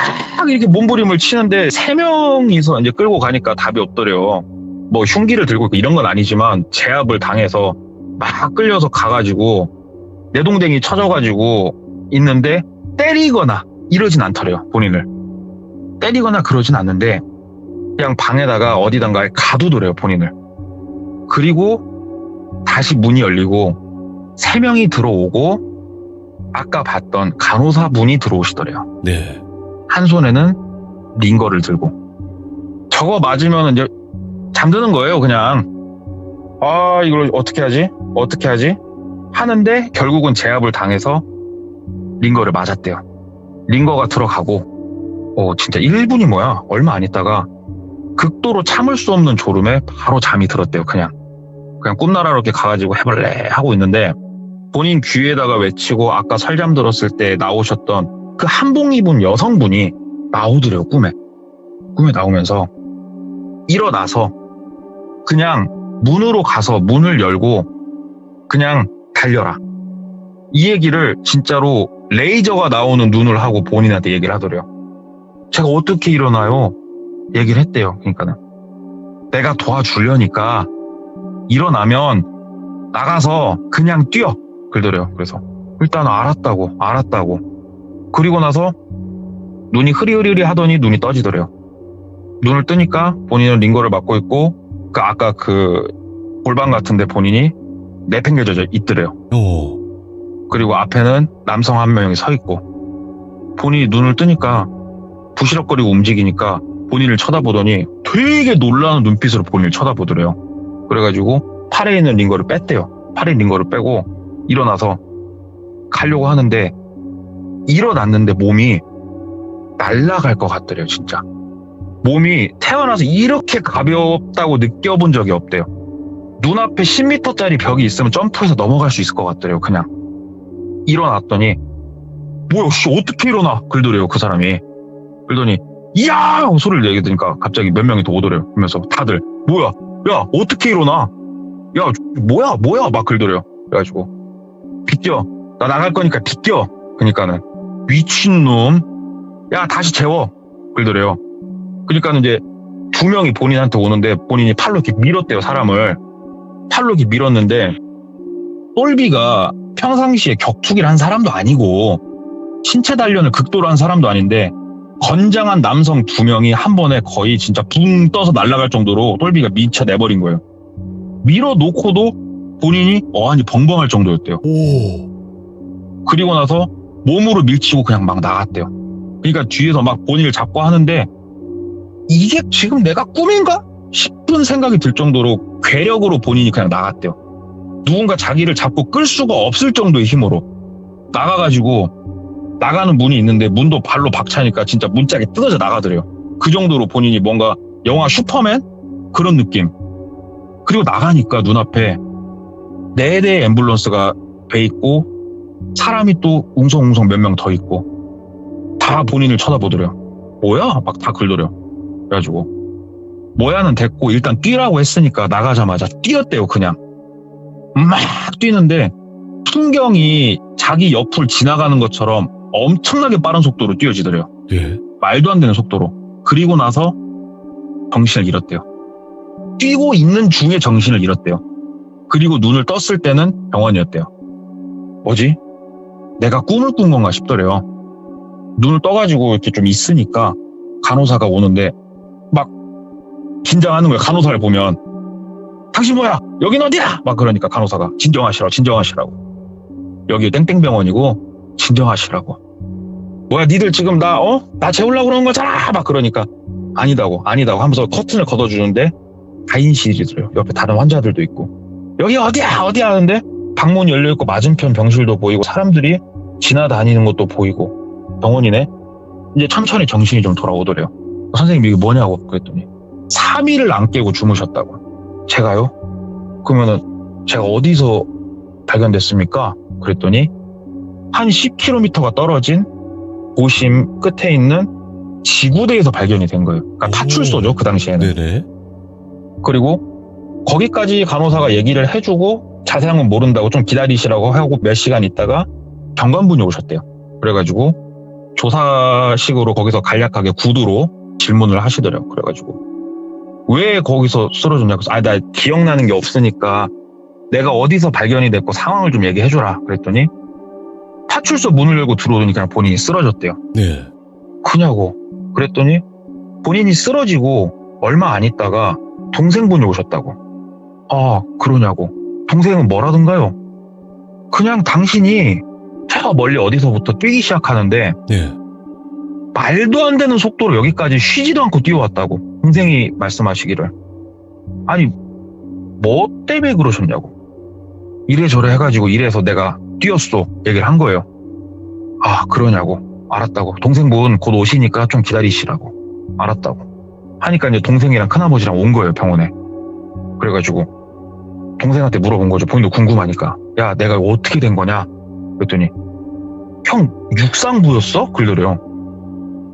이렇게 몸부림을 치는데 3명이서 이제 끌고 가니까 답이 없더래요. 뭐 흉기를 들고 있고 이런 건 아니지만 제압을 당해서 막 끌려서 가가지고 내동댕이 쳐져가지고 있는데 때리거나 이러진 않더래요. 본인을 때리거나 그러진 않는데 그냥 방에다가 어디던가에 가두더래요. 본인을. 그리고 다시 문이 열리고 3명이 들어오고 아까 봤던 간호사분이 들어오시더래요. 네. 한 손에는 링거를 들고 저거 맞으면 이제 잠드는 거예요. 그냥 이걸 어떻게 하지 하는데 결국은 제압을 당해서 링거를 맞았대요. 링거가 들어가고 진짜 1분이 뭐야 얼마 안 있다가 극도로 참을 수 없는 졸음에 바로 잠이 들었대요. 그냥 꿈나라로 이렇게 가가지고 해볼래 하고 있는데 본인 귀에다가 외치고 아까 설잠 들었을 때 나오셨던 그 한복 입은 여성분이 나오더래요. 꿈에 나오면서 일어나서 그냥 문으로 가서 문을 열고 그냥 달려라. 이 얘기를 진짜로 레이저가 나오는 눈을 하고 본인한테 얘기를 하더래요. 제가 어떻게 일어나요? 얘기를 했대요. 그러니까는 내가 도와주려니까 일어나면 나가서 그냥 뛰어. 그러더래요. 그래서 일단 알았다고. 그리고 나서 눈이 흐리흐리 하더니 눈이 떠지더래요. 눈을 뜨니까 본인은 링거를 맞고 있고 아까 그 골반 같은데 본인이 내팽개져 있더래요. 그리고 앞에는 남성 한 명이 서 있고 본인이 눈을 뜨니까 부시럭거리고 움직이니까 본인을 쳐다보더니 되게 놀라는 눈빛으로 본인을 쳐다보더래요. 그래가지고 팔에 있는 링거를 뺐대요. 팔에 링거를 빼고 일어나서 가려고 하는데 일어났는데 몸이 날아갈 것 같더래요. 진짜 몸이 태어나서 이렇게 가볍다고 느껴본 적이 없대요. 눈앞에 10m짜리 벽이 있으면 점프해서 넘어갈 수 있을 것 같더래요. 그냥 일어났더니 뭐야 어떻게 일어나? 그러더래요. 그 사람이. 그러더니 이야! 소리를 내게 되니까 갑자기 몇 명이 더 오더래요. 그러면서 다들 뭐야? 야 어떻게 일어나? 야 뭐야? 막 그러더래요. 그래가지고 비껴. 나 나갈 거니까 비껴. 그러니까는 미친놈. 야 다시 재워. 그러더래요. 그러니까는 이제 2명이 본인한테 오는데 본인이 팔로 이렇게 밀었대요. 사람을. 팔로 이렇게 밀었는데 똘비가 평상시에 격투기를 한 사람도 아니고 신체 단련을 극도로 한 사람도 아닌데 건장한 남성 2명이 한 번에 거의 진짜 붕 떠서 날아갈 정도로 똘비가 미쳐내버린 거예요. 밀어놓고도 본인이 어안이 벙벙할 정도였대요. 그리고 나서 몸으로 밀치고 그냥 막 나갔대요. 그러니까 뒤에서 막 본인을 잡고 하는데 이게 지금 내가 꿈인가? 싶은 생각이 들 정도로 괴력으로 본인이 그냥 나갔대요. 누군가 자기를 잡고 끌 수가 없을 정도의 힘으로 나가가지고 나가는 문이 있는데 문도 발로 박차니까 진짜 문짝이 뜯어져 나가더래요. 그 정도로 본인이 뭔가 영화 슈퍼맨? 그런 느낌. 그리고 나가니까 눈앞에 4대의 앰뷸런스가 돼 있고 사람이 또 웅성웅성 몇 명 더 있고 다 본인을 쳐다보더래요. 뭐야? 막 다 긁더래요. 그래가지고 뭐야는 됐고 일단 뛰라고 했으니까 나가자마자 뛰었대요. 그냥 막 뛰는데 풍경이 자기 옆을 지나가는 것처럼 엄청나게 빠른 속도로 뛰어지더래요. 예. 말도 안 되는 속도로. 그리고 나서 정신을 잃었대요. 뛰고 있는 중에 정신을 잃었대요. 그리고 눈을 떴을 때는 병원이었대요. 뭐지? 내가 꿈을 꾼 건가 싶더래요. 눈을 떠가지고 이렇게 좀 있으니까 간호사가 오는데 막 긴장하는 거예요. 간호사를 보면. 당신 뭐야? 여긴 어디야? 막 그러니까 간호사가 진정하시라고. 여기 땡땡병원이고 진정하시라고. 뭐야 니들 지금 나 재우려고 그러는 거잖아. 막 그러니까 아니다고 하면서 커튼을 걷어주는데 가인실이더래요. 옆에 다른 환자들도 있고. 여기 어디야 하는데 방문이 열려있고 맞은편 병실도 보이고 사람들이 지나다니는 것도 보이고 병원이네. 이제 천천히 정신이 좀 돌아오더래요. 선생님 이게 뭐냐고 그랬더니 3일을 안 깨고 주무셨다고. 제가요? 그러면은 제가 어디서 발견됐습니까? 그랬더니 한 10km가 떨어진 도심 끝에 있는 지구대에서 발견이 된 거예요. 그러니까 파출소죠, 그 당시에는. 네네. 그리고 거기까지 간호사가 얘기를 해주고 자세한 건 모른다고 좀 기다리시라고 하고 몇 시간 있다가 경관분이 오셨대요. 그래가지고 조사식으로 거기서 간략하게 구두로 질문을 하시더래요. 그래가지고 왜 거기서 쓰러졌냐고. 나 기억나는 게 없으니까 내가 어디서 발견이 됐고 상황을 좀 얘기해줘라. 그랬더니 파출소 문을 열고 들어오니까 본인이 쓰러졌대요. 네. 그냐고. 그랬더니 본인이 쓰러지고 얼마 안 있다가 동생분이 오셨다고. 아, 그러냐고. 동생은 뭐라던가요? 그냥 당신이 저 멀리 어디서부터 뛰기 시작하는데 네. 말도 안 되는 속도로 여기까지 쉬지도 않고 뛰어왔다고. 동생이 말씀하시기를. 아니, 뭐 때문에 그러셨냐고. 이래저래 해가지고 이래서 내가 뛰었어. 얘기를 한 거예요. 아, 그러냐고. 알았다고. 동생분 곧 오시니까 좀 기다리시라고. 알았다고. 하니까 이제 동생이랑 큰아버지랑 온 거예요, 병원에. 그래가지고 동생한테 물어본 거죠. 본인도 궁금하니까. 야, 내가 어떻게 된 거냐? 그랬더니 형, 육상부였어? 그러더래요.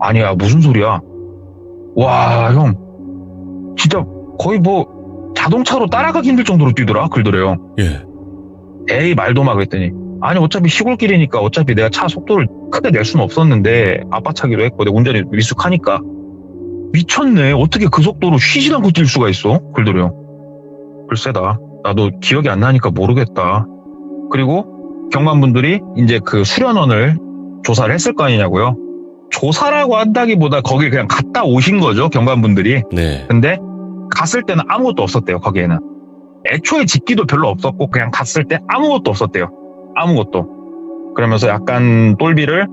아니야, 무슨 소리야? 와, 형, 진짜 거의 뭐 자동차로 따라가기 힘들 정도로 뛰더라? 그러더래요. 예. 에이, 말도 마. 그랬더니 아니, 어차피 시골길이니까 어차피 내가 차 속도를 크게 낼 수는 없었는데 아빠 차기로 했고 내가 운전이 미숙하니까. 미쳤네. 어떻게 그 속도로 쉬지도 않고 뛸 수가 있어? 그러더래요. 글쎄다. 나도 기억이 안 나니까 모르겠다. 그리고 경관분들이 이제 그 수련원을 조사를 했을 거 아니냐고요. 조사라고 한다기보다 거길 그냥 갔다 오신 거죠, 경관분들이. 네. 근데 갔을 때는 아무것도 없었대요, 거기에는. 애초에 집기도 별로 없었고 그냥 갔을 때 아무것도 없었대요. 아무것도. 그러면서 약간 똘비를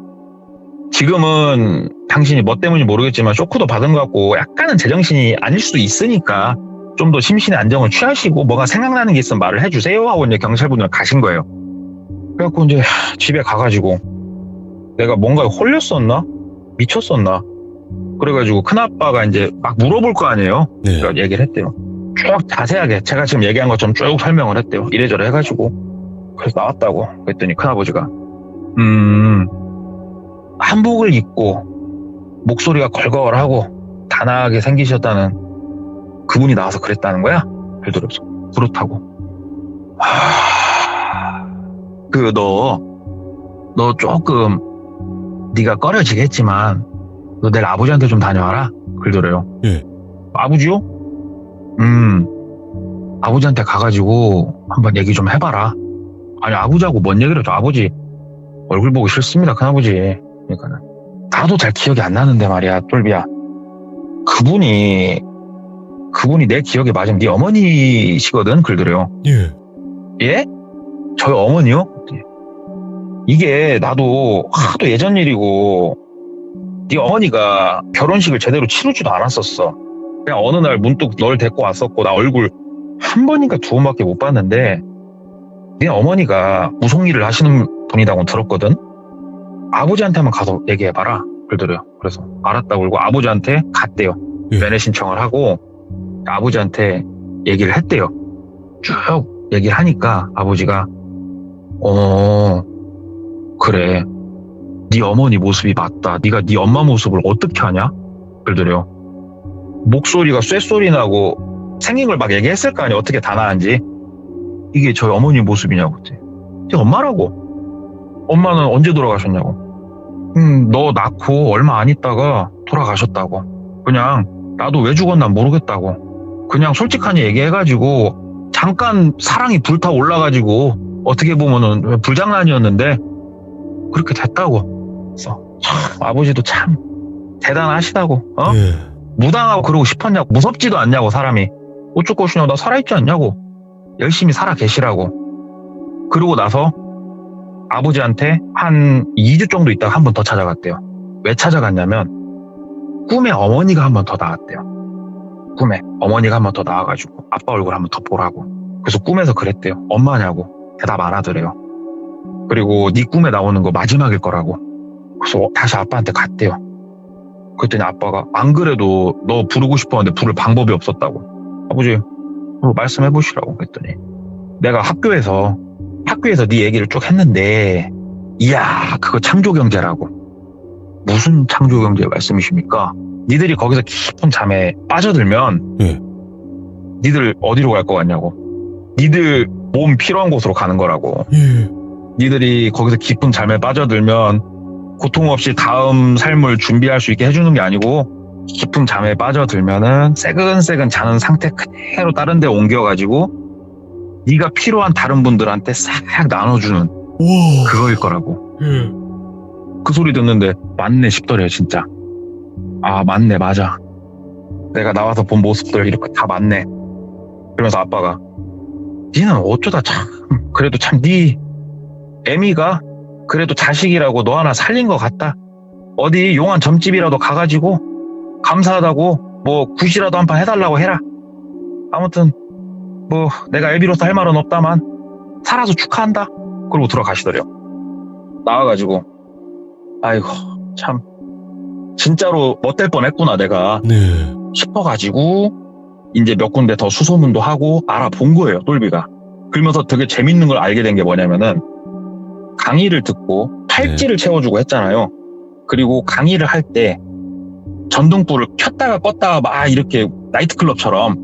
지금은 당신이 뭐 때문인지 모르겠지만 쇼크도 받은 것 같고 약간은 제정신이 아닐 수도 있으니까 좀 더 심신의 안정을 취하시고 뭐가 생각나는 게 있으면 말을 해주세요 하고 이제 경찰분들 가신 거예요. 그래갖고 이제 집에 가가지고 내가 뭔가에 홀렸었나? 미쳤었나? 그래가지고 큰아빠가 이제 막 물어볼 거 아니에요. 네. 그러니까 얘기를 했대요. 쭉 자세하게 제가 지금 얘기한 것처럼 쭉 설명을 했대요. 이래저래 해가지고. 그래서 나왔다고. 그랬더니 큰아버지가 한복을 입고 목소리가 걸걸하고 단아하게 생기셨다는 그분이 나와서 그랬다는 거야? 그러더라고요. 그렇다고. 너 조금 네가 꺼려지겠지만 너 내일 아버지한테 좀 다녀와라. 그러더래요. 예. 아버지요? 아버지한테 가가지고 한번 얘기 좀 해봐라. 아니, 아버지하고 뭔 얘기를 해줘. 아버지 얼굴 보기 싫습니다, 큰아버지. 그러니까는 나도 잘 기억이 안 나는데 말이야, 똘비야. 그분이 내 기억에 맞으면 네 어머니시거든. 그러더래요. 예. 예? 저희 어머니요? 이게 나도 하도 예전 일이고 네 어머니가 결혼식을 제대로 치르지도 않았었어. 그냥 어느 날 문득 널 데리고 왔었고 나 얼굴 한 번인가 두 번밖에 못 봤는데 네 어머니가 무속일을 하시는 분이라고 들었거든. 아버지한테만 가서 얘기해봐라. 그러더래요. 그래서 알았다고 그러고 아버지한테 갔대요. 예. 면회 신청을 하고 아버지한테 얘기를 했대요. 쭉 얘기를 하니까 아버지가 그래. 네 어머니 모습이 맞다. 네가 네 엄마 모습을 어떻게 하냐? 그러더래요. 목소리가 쇳소리 나고 생긴 걸 막 얘기했을 거 아니야. 어떻게 다 나은지. 이게 저희 어머니 모습이냐고. 네 엄마라고. 엄마는 언제 돌아가셨냐고. 너 낳고 얼마 안 있다가 돌아가셨다고. 그냥 나도 왜 죽었나 모르겠다고. 그냥 솔직하게 얘기해가지고 잠깐 사랑이 불타 올라가지고 어떻게 보면은 불장난이었는데 그렇게 됐다고. 그래서 참, 아버지도 참 대단하시다고. 예. 무당하고 그러고 싶었냐고. 무섭지도 않냐고. 사람이 어쩔 것이냐. 나 살아있지 않냐고. 열심히 살아 계시라고. 그러고 나서 아버지한테 한 2주 정도 있다가 한 번 더 찾아갔대요. 왜 찾아갔냐면 꿈에 어머니가 한 번 더 나왔대요. 꿈에 어머니가 한 번 더 나와가지고 아빠 얼굴 한 번 더 보라고. 그래서 꿈에서 그랬대요. 엄마냐고. 대답 안 하더래요. 그리고 네 꿈에 나오는 거 마지막일 거라고. 그래서 다시 아빠한테 갔대요. 그랬더니 아빠가 안 그래도 너 부르고 싶었는데 부를 방법이 없었다고. 아버지 말씀해 보시라고. 그랬더니 내가 학교에서 네 얘기를 쭉 했는데 이야 그거 창조경제라고. 무슨 창조경제 말씀이십니까? 니들이 거기서 깊은 잠에 빠져들면 예. 니들 어디로 갈 것 같냐고. 니들 몸 필요한 곳으로 가는 거라고. 예. 니들이 거기서 깊은 잠에 빠져들면 고통 없이 다음 삶을 준비할 수 있게 해주는 게 아니고 깊은 잠에 빠져들면은 새근새근 자는 상태 그대로 다른 데 옮겨가지고 네가 필요한 다른 분들한테 싹 나눠주는 와. 그거일 거라고. 예. 그 소리 듣는데 맞네 싶더래요. 진짜. 아 맞네 맞아. 내가 나와서 본 모습들 이렇게 다 맞네. 그러면서 아빠가 니는 어쩌다 참 그래도 참 네 애미가 그래도 자식이라고 너 하나 살린 것 같다. 어디 용한 점집이라도 가가지고 감사하다고 뭐 굿이라도 한 판 해달라고 해라. 아무튼 뭐 내가 애비로서 할 말은 없다만 살아서 축하한다. 그러고 들어가시더래요. 나와가지고 아이고 참 진짜로 못될 뻔했구나 내가 네. 싶어가지고 이제 몇 군데 더 수소문도 하고 알아본 거예요. 똘비가. 그러면서 되게 재밌는 걸 알게 된 게 뭐냐면은 강의를 듣고 팔찌를 채워주고 했잖아요. 그리고 강의를 할 때 전등불을 켰다가 껐다가 막 이렇게 나이트클럽처럼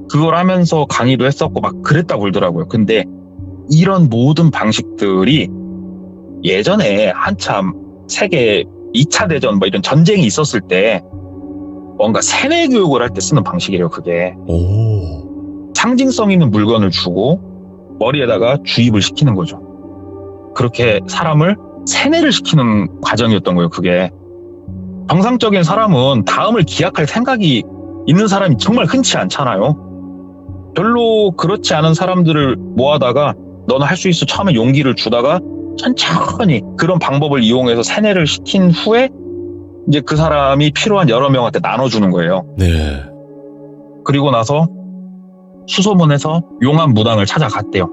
그걸 하면서 강의도 했었고 막 그랬다고 그러더라고요. 근데 이런 모든 방식들이 예전에 한참 세계 2차 대전 뭐 이런 전쟁이 있었을 때 뭔가 세뇌 교육을 할 때 쓰는 방식이래요. 그게 오. 상징성 있는 물건을 주고 머리에다가 주입을 시키는 거죠. 그렇게 사람을 세뇌를 시키는 과정이었던 거예요. 그게 정상적인 사람은 다음을 기약할 생각이 있는 사람이 정말 흔치 않잖아요. 별로 그렇지 않은 사람들을 모아다가 너는 할 수 있어 처음에 용기를 주다가 천천히 그런 방법을 이용해서 세뇌를 시킨 후에 이제 그 사람이 필요한 여러 명한테 나눠주는 거예요. 네. 그리고 나서 수소문해서 용한 무당을 찾아갔대요.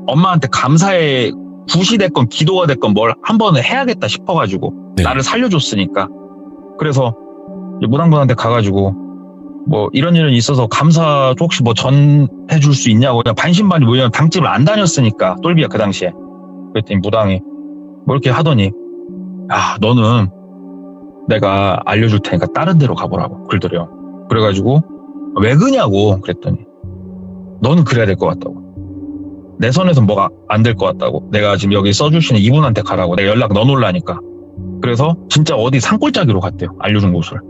엄마한테 감사의 굿이 됐건 기도가 됐건 뭘 한 번은 해야겠다 싶어가지고 네. 나를 살려줬으니까. 그래서 무당분한테 가가지고 뭐 이런 일은 있어서 감사 혹시 뭐 전해줄 수 있냐고 그냥 반신반의 뭐냐면 당집을 안 다녔으니까 똘비야 그 당시에. 그랬더니 무당이 뭐 이렇게 하더니 야 너는 내가 알려줄 테니까 다른 데로 가보라고 그러더래요. 그래가지고 왜 그냐고 그랬더니 너는 그래야 될 것 같다고. 내 선에서 뭐가 안 될 것 같다고. 내가 지금 여기 써주시는 이분한테 가라고. 내가 연락 넣어놓으라니까. 그래서 진짜 어디 산골짜기로 갔대요. 알려준 곳을.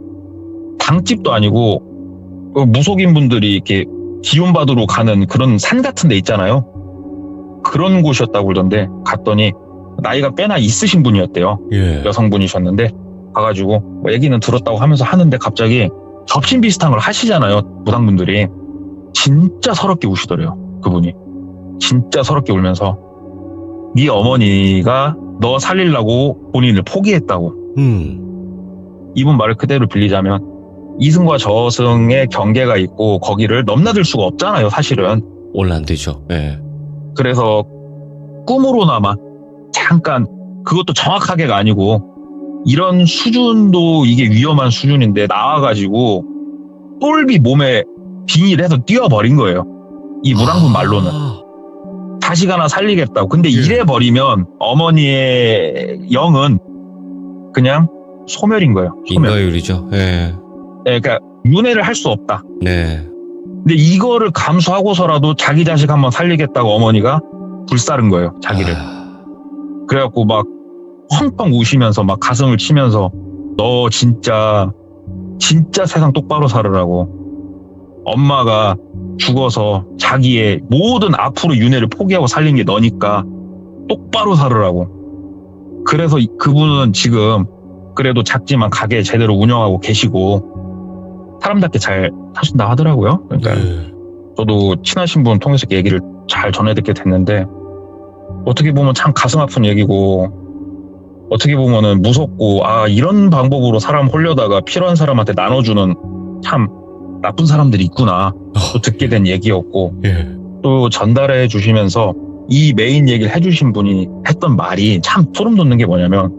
당집도 아니고 무속인 분들이 이렇게 기운받으러 가는 그런 산 같은 데 있잖아요. 그런 곳이었다고 그러던데 갔더니 나이가 꽤나 있으신 분이었대요. 예. 여성분이셨는데 가가지고 뭐 얘기는 들었다고 하면서 하는데 갑자기 접신 비슷한 걸 하시잖아요. 무당분들이. 진짜 서럽게 우시더래요. 그분이. 진짜 서럽게 울면서 네 어머니가 너 살리려고 본인을 포기했다고. 이분 말을 그대로 빌리자면 이승과 저승의 경계가 있고 거기를 넘나들 수가 없잖아요. 사실은. 원래 안 되죠. 예. 그래서 꿈으로나마 잠깐 그것도 정확하게가 아니고 이런 수준도 이게 위험한 수준인데 나와가지고 똘비 몸에 비닐해서 띄워버린 거예요. 이 무당분 말로는. 자식 하나 살리겠다고. 근데 예. 이래 버리면 어머니의 영은 그냥 소멸인 거예요. 소멸. 인과율이죠. 예. 네, 그러니까 윤회를 할 수 없다. 네. 근데 이거를 감수하고서라도 자기 자식 한번 살리겠다고 어머니가 불사른 거예요. 자기를. 그래갖고 막 펑펑 우시면서 막 가슴을 치면서 너 진짜 세상 똑바로 살으라고. 엄마가 죽어서 자기의 모든 앞으로 윤회를 포기하고 살린 게 너니까 똑바로 살으라고. 그래서 그분은 지금 그래도 작지만 가게 제대로 운영하고 계시고 사람답게 잘 사신다 하더라고요. 그러니까 저도 친하신 분 통해서 얘기를 잘 전해듣게 됐는데 어떻게 보면 참 가슴 아픈 얘기고 어떻게 보면은 무섭고 이런 방법으로 사람 홀려다가 필요한 사람한테 나눠주는 참 나쁜 사람들이 있구나 또 듣게 된 얘기였고 예. 또 전달해 주시면서 이 메인 얘기를 해주신 분이 했던 말이 참 소름 돋는 게 뭐냐면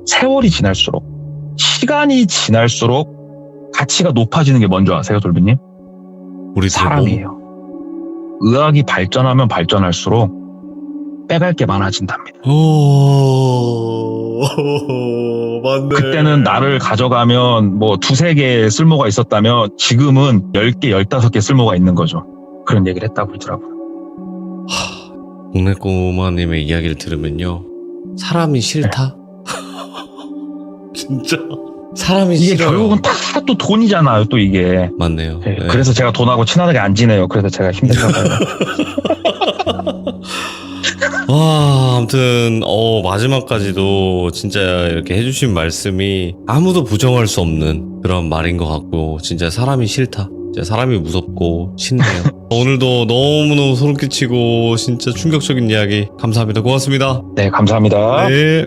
세월이 지날수록 시간이 지날수록 가치가 높아지는 게 뭔지 아세요, 돌비님? 우리 사람이에요. 의학이 발전하면 발전할수록 빼갈 게 많아진답니다. 맞네. 그때는 나를 가져가면 뭐 2-3개 쓸모가 있었다면 지금은 10개, 15개 쓸모가 있는 거죠. 그런 얘기를 했다고 그러더라고요. 동네 꼬마님의 이야기를 들으면요. 사람이 싫다? 진짜. 사람이 이게 싫어요. 결국은 다 또 돈이잖아요, 또 이게. 맞네요. 네, 네. 그래서 제가 돈하고 친하게 안 지내요. 그래서 제가 힘든가 봐요. 와, 아무튼 마지막까지도 진짜 이렇게 해주신 말씀이 아무도 부정할 수 없는 그런 말인 것 같고 진짜 사람이 싫다. 진짜 사람이 무섭고 싫네요. 오늘도 너무너무 소름 끼치고 진짜 충격적인 이야기 감사합니다. 고맙습니다. 네, 감사합니다. 네.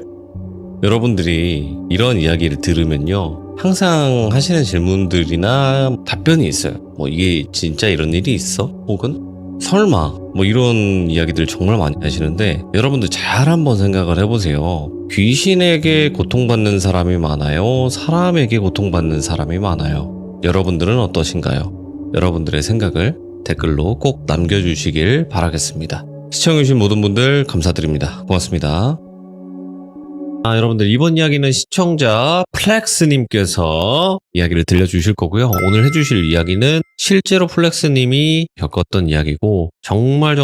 여러분들이 이런 이야기를 들으면요. 항상 하시는 질문들이나 답변이 있어요. 뭐 이게 진짜 이런 일이 있어? 혹은 설마 뭐 이런 이야기들 정말 많이 하시는데 여러분들 잘 한번 생각을 해보세요. 귀신에게 고통받는 사람이 많아요? 사람에게 고통받는 사람이 많아요? 여러분들은 어떠신가요? 여러분들의 생각을 댓글로 꼭 남겨주시길 바라겠습니다. 시청해주신 모든 분들 감사드립니다. 고맙습니다. 여러분들 이번 이야기는 시청자 플렉스님께서 이야기를 들려주실 거고요. 오늘 해주실 이야기는 실제로 플렉스님이 겪었던 이야기고 정말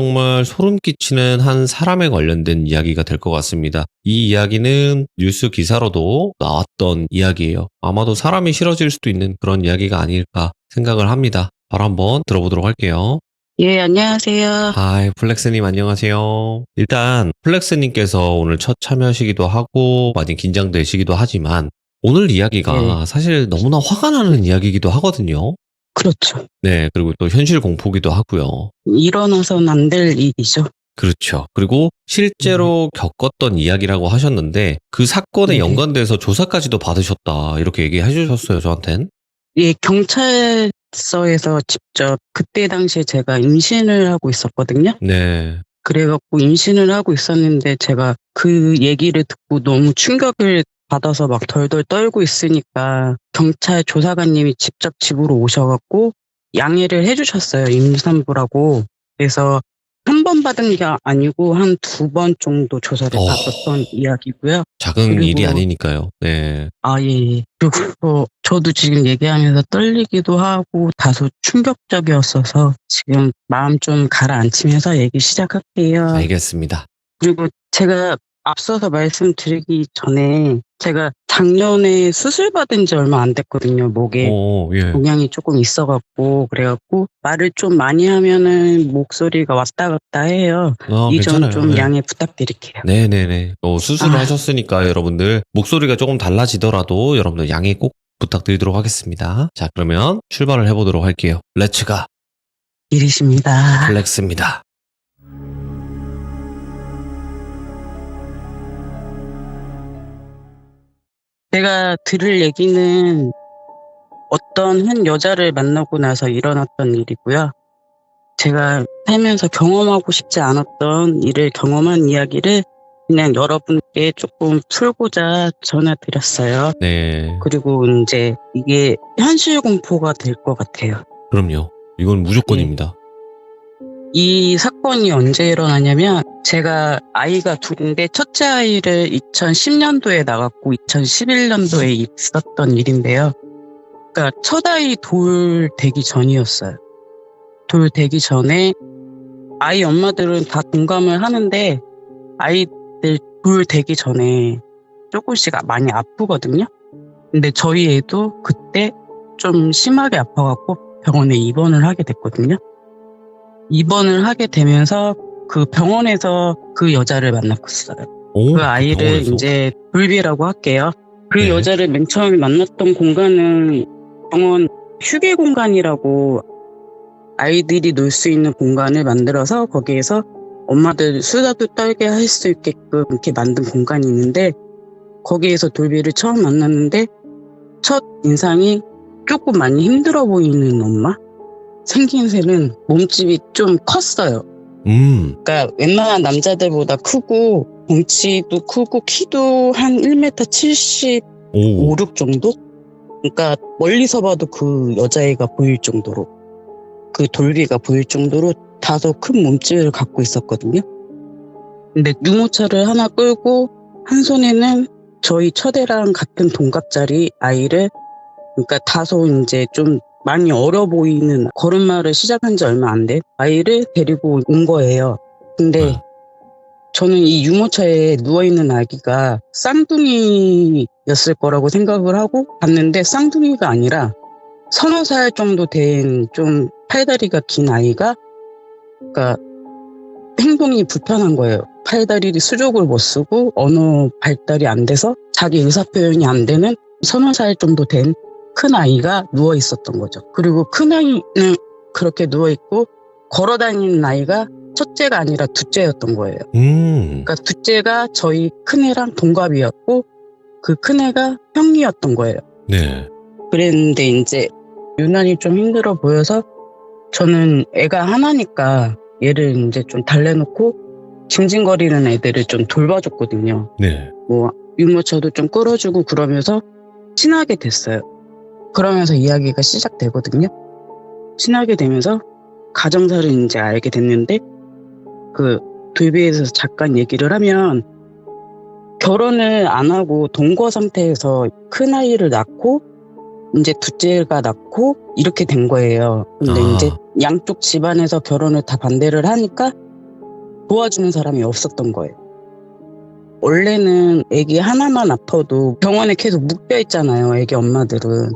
소름 끼치는 한 사람에 관련된 이야기가 될 것 같습니다. 이 이야기는 뉴스 기사로도 나왔던 이야기예요. 아마도 사람이 싫어질 수도 있는 그런 이야기가 아닐까 생각을 합니다. 바로 한번 들어보도록 할게요. 예, 안녕하세요. 하이, 플렉스님 안녕하세요. 일단 플렉스님께서 오늘 첫 참여하시기도 하고 많이 긴장되시기도 하지만 오늘 이야기가 사실 너무나 화가 나는 이야기이기도 하거든요. 그렇죠. 네, 그리고 또 현실 공포기도 하고요. 일어나서는 안 될 일이죠. 그렇죠. 그리고 실제로 겪었던 이야기라고 하셨는데 그 사건에 네. 연관돼서 조사까지도 받으셨다 이렇게 얘기해 주셨어요, 저한텐. 예, 경찰서에서 직접 그때 당시에 제가 임신을 하고 있었거든요. 네. 그래갖고 임신을 하고 있었는데 제가 그 얘기를 듣고 너무 충격을 받아서 막 덜덜 떨고 있으니까 경찰 조사관님이 직접 집으로 오셔갖고 양해를 해주셨어요. 임산부라고. 그래서 한 번 받은 게 아니고 한 2번 정도 조사를 받았던 이야기고요. 작은 그리고- 일이 아니니까요. 네. 예. 그리고 저도 지금 얘기하면서 떨리기도 하고 다소 충격적이었어서 지금 마음 좀 가라앉히면서 얘기 시작할게요. 알겠습니다. 그리고 제가 앞서서 말씀드리기 전에 제가 작년에 수술 받은 지 얼마 안 됐거든요. 목에 예. 종양이 조금 있어갖고 그래갖고 말을 좀 많이 하면은 목소리가 왔다 갔다 해요. 이 점 괜찮아요. 좀 네. 양해 부탁드릴게요. 네네네. 수술을 하셨으니까 여러분들 목소리가 조금 달라지더라도 여러분들 양해 꼭 부탁드리도록 하겠습니다. 자, 그러면 출발을 해보도록 할게요. 렛츠가 이리십니다. 플렉스입니다. 제가 들을 얘기는 어떤 한 여자를 만나고 나서 일어났던 일이고요. 제가 살면서 경험하고 싶지 않았던 일을 경험한 이야기를 그냥 여러분께 조금 풀고자 전화드렸어요. 네. 그리고 이제 이게 현실 공포가 될 것 같아요. 그럼요. 이건 무조건입니다. 이 사건이 언제 일어나냐면 제가 아이가 둘인데 첫째 아이를 2010년도에 낳았고 2011년도에 있었던 일인데요. 그러니까 첫 아이 돌 되기 전이었어요. 돌 되기 전에 아이 엄마들은 다 공감을 하는데 아이들 돌 되기 전에 조금씩 많이 아프거든요. 근데 저희 애도 그때 좀 심하게 아파갖고 병원에 입원을 하게 됐거든요. 입원을 하게 되면서 그 병원에서 그 여자를 만났어요. 오, 그 아이를 병원에서? 이제 불비라고 할게요. 그 네. 여자를 맨 처음에 만났던 공간은 병원 휴게 공간이라고 아이들이 놀 수 있는 공간을 만들어서 거기에서 엄마들 수다도 떨게 할 수 있게끔 이렇게 만든 공간이 있는데 거기에서 돌비를 처음 만났는데 첫 인상이 조금 많이 힘들어 보이는 엄마? 생김새는 몸집이 좀 컸어요. 그러니까 웬만한 남자들보다 크고 덩치도 크고 키도 한 1m 75, 오, 6 정도? 그러니까 멀리서 봐도 그 여자애가 보일 정도로 그 돌비가 보일 정도로 다소 큰 몸집을 갖고 있었거든요. 근데 유모차를 하나 끌고 한 손에는 저희 첫애랑 같은 동갑짜리 아이를 그러니까 다소 이제 좀 많이 어려 보이는 걸음마를 시작한 지 얼마 안 돼 아이를 데리고 온 거예요. 근데 저는 이 유모차에 누워있는 아기가 쌍둥이였을 거라고 생각을 하고 봤는데 쌍둥이가 아니라 30살 정도 된 좀 팔다리가 긴 아이가 그러니까 행동이 불편한 거예요. 팔다리 수족을 못 쓰고 언어 발달이 안 돼서 자기 의사표현이 안 되는 30살 정도 된 큰 아이가 누워 있었던 거죠. 그리고 큰 아이는 그렇게 누워 있고 걸어 다니는 아이가 첫째가 아니라 둘째였던 거예요. 그러니까 둘째가 저희 큰애랑 동갑이었고 그 큰애가 형이었던 거예요. 네. 그랬는데 이제 유난히 좀 힘들어 보여서 저는 애가 하나니까 얘를 이제 좀 달래놓고 징징거리는 애들을 좀 돌봐줬거든요. 네. 뭐 유모차도 좀 끌어주고 그러면서 친하게 됐어요. 그러면서 이야기가 시작되거든요. 친하게 되면서 가정사를 이제 알게 됐는데 그 돌비에서 잠깐 얘기를 하면 결혼을 안 하고 동거 상태에서 큰 아이를 낳고 이제 둘째가 낳고 이렇게 된 거예요. 근데 이제 양쪽 집안에서 결혼을 다 반대를 하니까 도와주는 사람이 없었던 거예요. 원래는 애기 하나만 아파도 병원에 계속 묶여 있잖아요. 애기 엄마들은.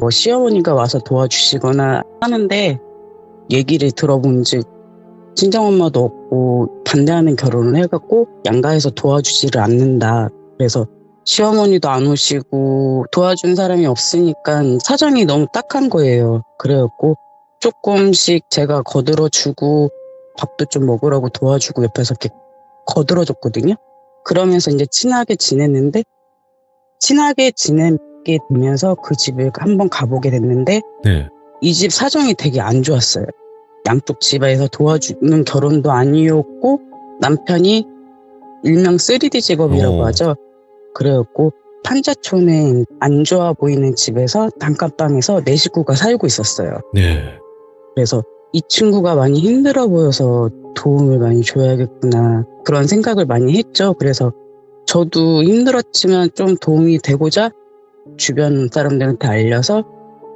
뭐 시어머니가 와서 도와주시거나 하는데 얘기를 들어본즉 친정엄마도 없고 반대하는 결혼을 해갖고 양가에서 도와주지를 않는다. 그래서 시어머니도 안 오시고 도와준 사람이 없으니까 사정이 너무 딱한 거예요. 그래갖고 조금씩 제가 거들어주고 밥도 좀 먹으라고 도와주고 옆에서 이렇게 거들어줬거든요. 그러면서 이제 친하게 지냈는데 친하게 지내게 되면서 그 집을 한번 가보게 됐는데 네. 이 집 사정이 되게 안 좋았어요. 양쪽 집에서 도와주는 결혼도 아니었고 남편이 일명 3D 직업이라고 하죠. 그래갖고 판자촌에 안 좋아 보이는 집에서 단칸방에서 4식구가 살고 있었어요. 네. 그래서 이 친구가 많이 힘들어 보여서 도움을 많이 줘야겠구나 그런 생각을 많이 했죠. 그래서 저도 힘들었지만 좀 도움이 되고자 주변 사람들한테 알려서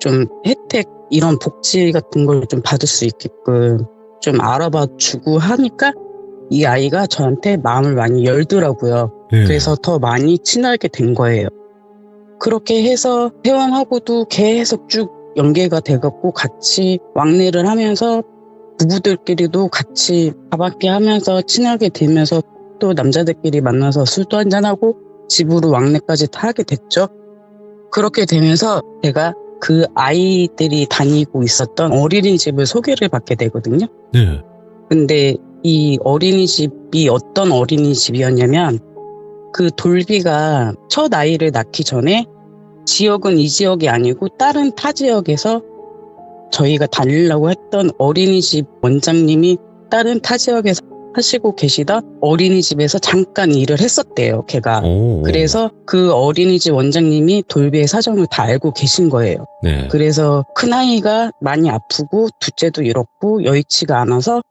좀 혜택 이런 복지 같은 걸 좀 받을 수 있게끔 좀 알아봐 주고 하니까 이 아이가 저한테 마음을 많이 열더라고요. 네. 그래서 더 많이 친하게 된 거예요. 그렇게 해서 회원하고도 계속 쭉 연계가 돼갖고 같이 왕래를 하면서 부부들끼리도 같이 밥 한 끼 하면서 친하게 되면서 또 남자들끼리 만나서 술도 한잔하고 집으로 왕래까지 다 하게 됐죠. 그렇게 되면서 제가 그 아이들이 다니고 있었던 어린이집을 소개를 받게 되거든요. 네. 근데 이 어린이집이 어떤 어린이집이었냐면 그 돌비가 첫 아이를 낳기 전에 지역은 이 지역이 아니고 다른 타 지역에서 저희가 다니려고 했던 어린이집 원장님이 다른 타 지역에서 하시고 계시다 어린이집에서 잠깐 일을 했었대요, 걔가. 오. 그래서 그 어린이집 원장님이 돌비의 사정을 다 알고 계신 거예요. 네. 그래서 큰아이가 많이 아프고 둘째도 이렇고 여의치가 않아서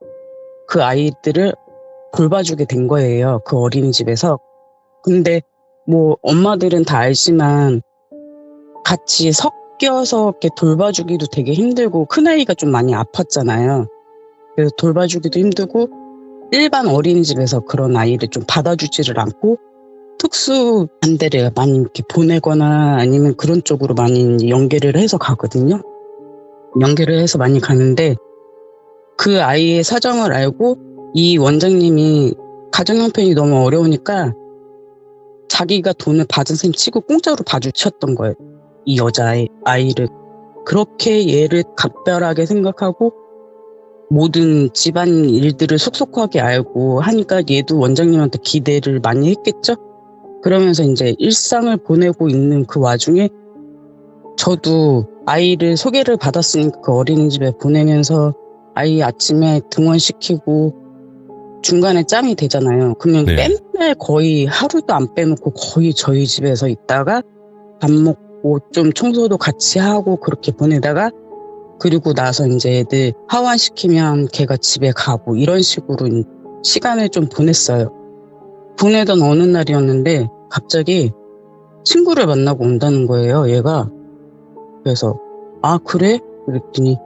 그 아이들을 돌봐주게 된 거예요, 그 어린이집에서. 근데 뭐 엄마들은 다 알지만 같이 섞여서 이렇게 돌봐주기도 되게 힘들고 큰아이가 좀 많이 아팠잖아요. 그래서 돌봐주기도 힘들고 일반 어린이집에서 그런 아이를 좀 받아주지를 않고 특수 반대를 많이 이렇게 보내거나 아니면 그런 쪽으로 많이 연계를 해서 가거든요. 연계를 해서 많이 가는데 그 아이의 사정을 알고 이 원장님이 가정 형편이 너무 어려우니까 자기가 돈을 받은 셈 치고 공짜로 봐주셨던 거예요. 이 여자의 아이를. 그렇게 얘를 각별하게 생각하고 모든 집안 일들을 속속하게 알고 하니까 얘도 원장님한테 기대를 많이 했겠죠? 그러면서 이제 일상을 보내고 있는 그 와중에 저도 아이를 소개를 받았으니까 그 어린이집에 보내면서 아이 아침에 등원시키고 중간에 짬이 되잖아요. 그러면 네. 맨날 거의 하루도 안 빼놓고 거의 저희 집에서 있다가 밥 먹고 좀 청소도 같이 하고 그렇게 보내다가 그리고 나서 이제 애들 하원시키면 걔가 집에 가고 이런 식으로 시간을 좀 보냈어요. 보내던 어느 날이었는데 갑자기 친구를 만나고 온다는 거예요, 얘가. 그래서 아 그래? 그랬더니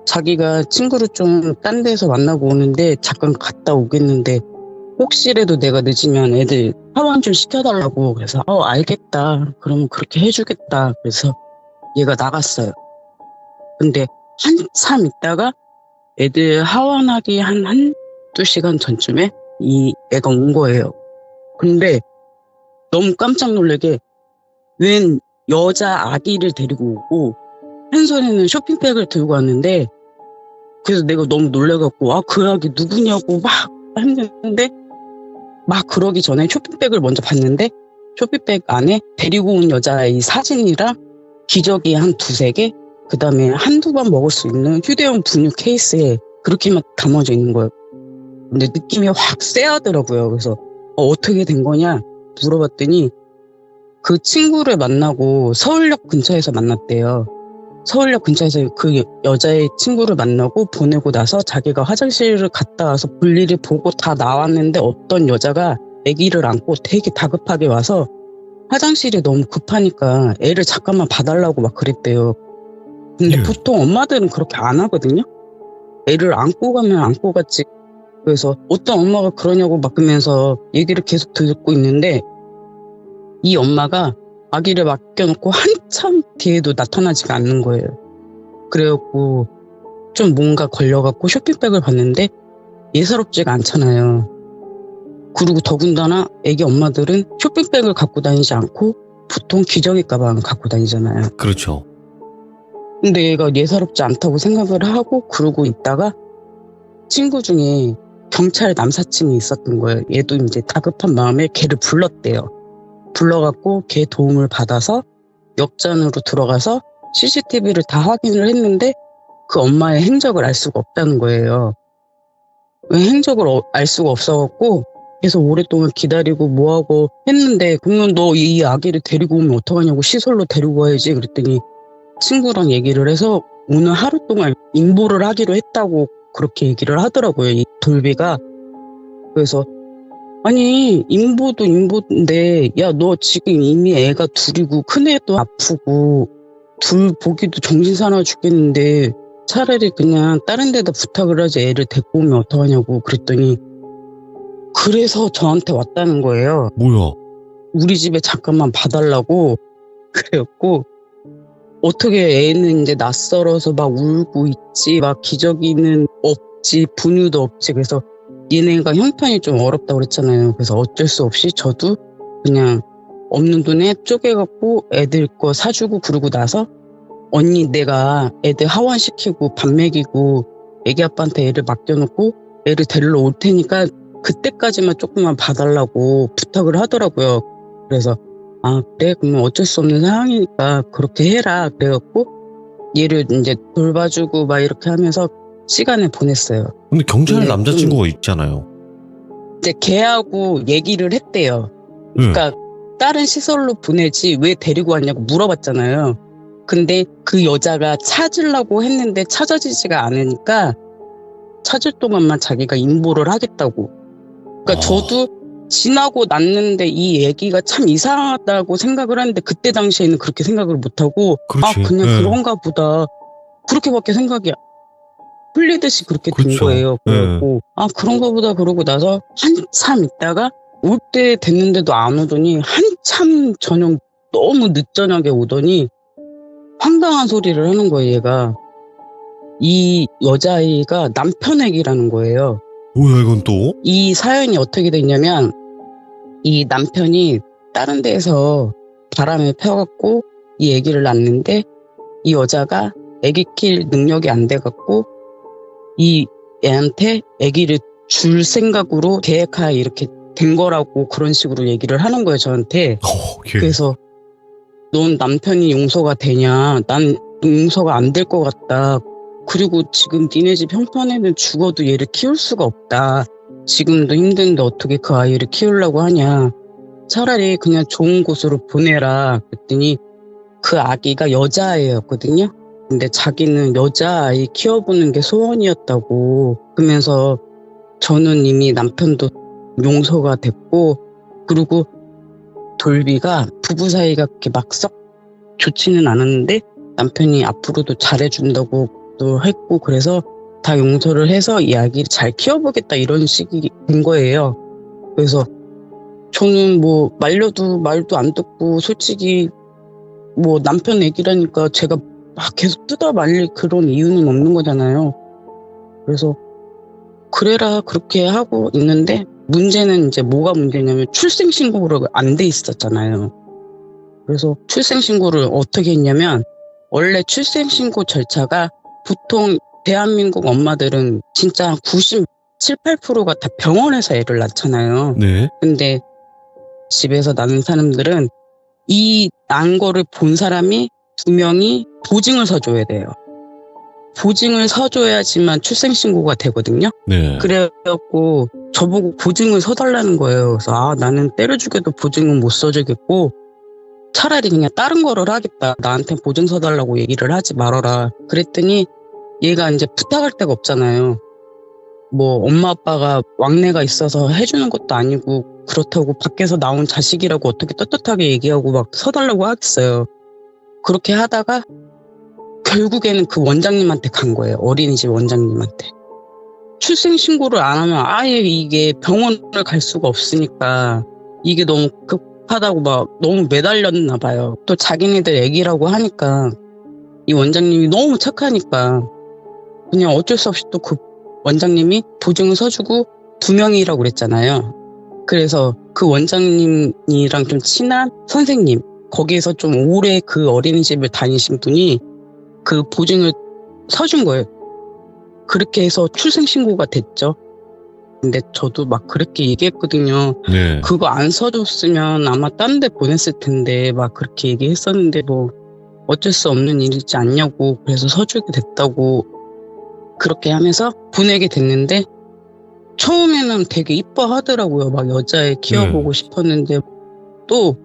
자기가 친구를 좀 딴 데서 만나고 오는데 잠깐 갔다 오겠는데 혹시라도 내가 늦으면 애들 하원 좀 시켜달라고. 그래서 알겠다. 그러면 그렇게 해주겠다. 그래서 얘가 나갔어요. 근데 한참 있다가 애들 하원하기 한두 시간 전쯤에 이 애가 온 거예요. 근데 너무 깜짝 놀라게 웬 여자 아기를 데리고 오고 한 손에는 쇼핑백을 들고 왔는데 그래서 내가 너무 놀래갖고 그 아기 누구냐고 막 했는데 막 그러기 전에 쇼핑백을 먼저 봤는데 쇼핑백 안에 데리고 온 여자의 사진이랑 기저귀 한 두세 개 그 다음에 한두 번 먹을 수 있는 휴대용 분유 케이스에 그렇게만 담아져 있는 거예요. 근데 느낌이 확 쎄하더라고요. 그래서 어떻게 된 거냐 물어봤더니 그 친구를 만나고 서울역 근처에서 만났대요. 서울역 근처에서 그 여자의 친구를 만나고 보내고 나서 자기가 화장실을 갔다 와서 볼일을 보고 다 나왔는데 어떤 여자가 아기를 안고 되게 다급하게 와서 화장실이 너무 급하니까 애를 잠깐만 봐달라고 막 그랬대요. 근데 예. 보통 엄마들은 그렇게 안 하거든요. 애를 안고 가면 안고 갔지. 그래서 어떤 엄마가 그러냐고 막 그러면서 얘기를 계속 듣고 있는데 이 엄마가 아기를 맡겨놓고 한참 뒤에도 나타나지가 않는 거예요. 그래갖고 좀 뭔가 걸려갖고 쇼핑백을 봤는데 예사롭지가 않잖아요. 그리고 더군다나 애기 엄마들은 쇼핑백을 갖고 다니지 않고 보통 기저귀 가방 갖고 다니잖아요. 그렇죠. 근데 얘가 예사롭지 않다고 생각을 하고 그러고 있다가 친구 중에 경찰 남사친이 있었던 거예요. 얘도 이제 다급한 마음에 걔를 불렀대요. 불러갖고 걔 도움을 받아서 역전으로 들어가서 CCTV를 다 확인을 했는데 그 엄마의 행적을 알 수가 없다는 거예요. 왜 행적을 알 수가 없어갖고 계속 오랫동안 기다리고 뭐하고 했는데 그러면 너 이 아기를 데리고 오면 어떡하냐고 시설로 데리고 와야지 그랬더니 친구랑 얘기를 해서 오늘 하루 동안 임보를 하기로 했다고 그렇게 얘기를 하더라고요. 이 돌비가. 그래서 아니 임보도 임보인데 야 너 지금 이미 애가 둘이고 큰애도 아프고 둘 보기도 정신사나워 죽겠는데 차라리 그냥 다른 데다 부탁을 하지 애를 데리고 오면 어떡하냐고 그랬더니 그래서 저한테 왔다는 거예요. 뭐야? 우리 집에 잠깐만 봐달라고. 그래갖고 어떻게 애는 이제 낯설어서 막 울고 있지 막 기저귀는 없지 분유도 없지. 그래서 얘네가 형편이 좀 어렵다고 그랬잖아요. 그래서 어쩔 수 없이 저도 그냥 없는 돈에 쪼개갖고 애들 거 사주고 그러고 나서 언니 내가 애들 하원시키고 밥 먹이고 애기 아빠한테 애를 맡겨놓고 애를 데리러 올 테니까 그때까지만 조금만 봐달라고 부탁을 하더라고요. 그래서 그래 그러면 어쩔 수 없는 상황이니까 그렇게 해라 그래갖고 얘를 이제 돌봐주고 막 이렇게 하면서 시간을 보냈어요. 근데 경찰 근데 남자친구가 있잖아요. 이제 걔하고 얘기를 했대요. 그러니까 다른 시설로 보내지 왜 데리고 왔냐고 물어봤잖아요. 근데 그 여자가 찾으려고 했는데 찾아지지가 않으니까 찾을 동안만 자기가 임보를 하겠다고. 그러니까 저도 지나고 났는데 이 얘기가 참 이상하다고 생각을 하는데 그때 당시에는 그렇게 생각을 못하고 그렇지. 그냥 예. 그런가 보다. 그렇게밖에 생각이 풀리듯이 그렇게 된 그렇죠. 거예요. 그래갖고 그런가 보다 그러고 나서 한참 있다가 올 때 됐는데도 안 오더니 한참 저녁 너무 늦저녁에 오더니 황당한 소리를 하는 거예요. 얘가. 이 여자아이가 남편 얘기라는 거예요. 뭐야 이건 또? 이 사연이 어떻게 됐냐면 이 남편이 다른 데에서 바람을 펴갖고 이 아기를 낳는데 이 여자가 아기 킬 능력이 안 돼갖고 이 애한테 아기를 줄 생각으로 계획하에 이렇게 된 거라고 그런 식으로 얘기를 하는 거예요, 저한테. 오케이. 그래서 넌 남편이 용서가 되냐? 난 용서가 안 될 것 같다. 그리고 지금 니네 집 형편에는 죽어도 얘를 키울 수가 없다. 지금도 힘든데 어떻게 그 아이를 키우려고 하냐. 차라리 그냥 좋은 곳으로 보내라. 그랬더니 그 아기가 여자아이였거든요. 근데 자기는 여자아이 키워보는 게 소원이었다고. 그러면서 저는 이미 남편도 용서가 됐고 그리고 돌비가 부부 사이가 그렇게 막 썩 좋지는 않았는데 남편이 앞으로도 잘해준다고 또 했고 그래서 다 용서를 해서 이 아기를 잘 키워보겠다 이런 식이 된 거예요. 그래서 저는 뭐 말려도 말도 안 듣고 솔직히 뭐 남편 얘기라니까 제가 막 계속 뜯어 말릴 그런 이유는 없는 거잖아요. 그래서 그래라 그렇게 하고 있는데 문제는 이제 뭐가 문제냐면 출생신고가 안 돼 있었잖아요. 그래서 출생신고를 어떻게 했냐면 원래 출생신고 절차가 보통 대한민국 엄마들은 진짜 97, 8%가 다 병원에서 애를 낳잖아요. 네. 근데 집에서 낳는 사람들은 이 난 거를 본 사람이 2명이 보증을 서줘야 돼요. 보증을 서줘야지만 출생신고가 되거든요. 네. 그래갖고 저보고 보증을 서달라는 거예요. 그래서 나는 때려 죽여도 보증은 못 서주겠고 차라리 그냥 다른 거를 하겠다. 나한테 보증 서달라고 얘기를 하지 말아라. 그랬더니 얘가 이제 부탁할 데가 없잖아요. 뭐 엄마 아빠가 왕래가 있어서 해주는 것도 아니고 그렇다고 밖에서 나온 자식이라고 어떻게 떳떳하게 얘기하고 막 서달라고 하겠어요. 그렇게 하다가 결국에는 그 원장님한테 간 거예요. 어린이집 원장님한테. 출생신고를 안 하면 아예 이게 병원을 갈 수가 없으니까 이게 너무 급하다고 막 너무 매달렸나 봐요. 또 자기네들 애기라고 하니까 이 원장님이 너무 착하니까 그냥 어쩔 수 없이 또 그 원장님이 보증을 서주고 2명이라고 그랬잖아요. 그래서 그 원장님이랑 좀 친한 선생님, 거기에서 좀 오래 그 어린이집을 다니신 분이 그 보증을 서준 거예요. 그렇게 해서 출생신고가 됐죠. 근데 저도 막 그렇게 얘기했거든요. 네. 그거 안 서줬으면 아마 딴 데 보냈을 텐데 막 그렇게 얘기했었는데 뭐 어쩔 수 없는 일이지 않냐고 그래서 서주게 됐다고 그렇게 하면서 보내게 됐는데 처음에는 되게 이뻐하더라고요. 막 여자애 키워보고 싶었는데 또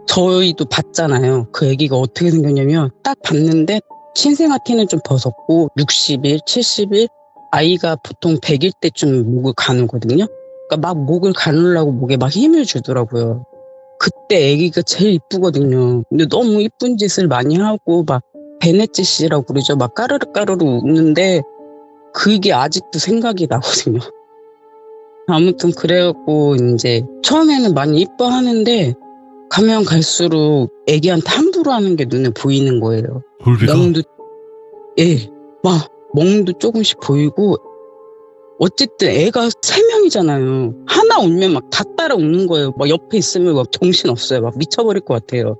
저희도 봤잖아요. 그 애기가 어떻게 생겼냐면 딱 봤는데 신생아 티는 좀 벗었고 60일, 70일 아이가 보통 100일 때쯤 목을 가누거든요. 그러니까 막 목을 가누려고 목에 막 힘을 주더라고요. 그때 애기가 제일 이쁘거든요. 근데 너무 이쁜 짓을 많이 하고 막 베네짓이라고 그러죠. 막 까르르 웃는데 그게 아직도 생각이 나거든요. 아무튼 그래갖고 이제 처음에는 많이 이뻐하는데 가면 갈수록 애기한테 함부로 하는 게 눈에 보이는 거예요. 돌비가? 막 멍도 조금씩 보이고 어쨌든 애가 3명이잖아요. 하나 울면 막 다 따라 웃는 거예요. 막 옆에 있으면 막 정신없어요. 막 미쳐버릴 것 같아요.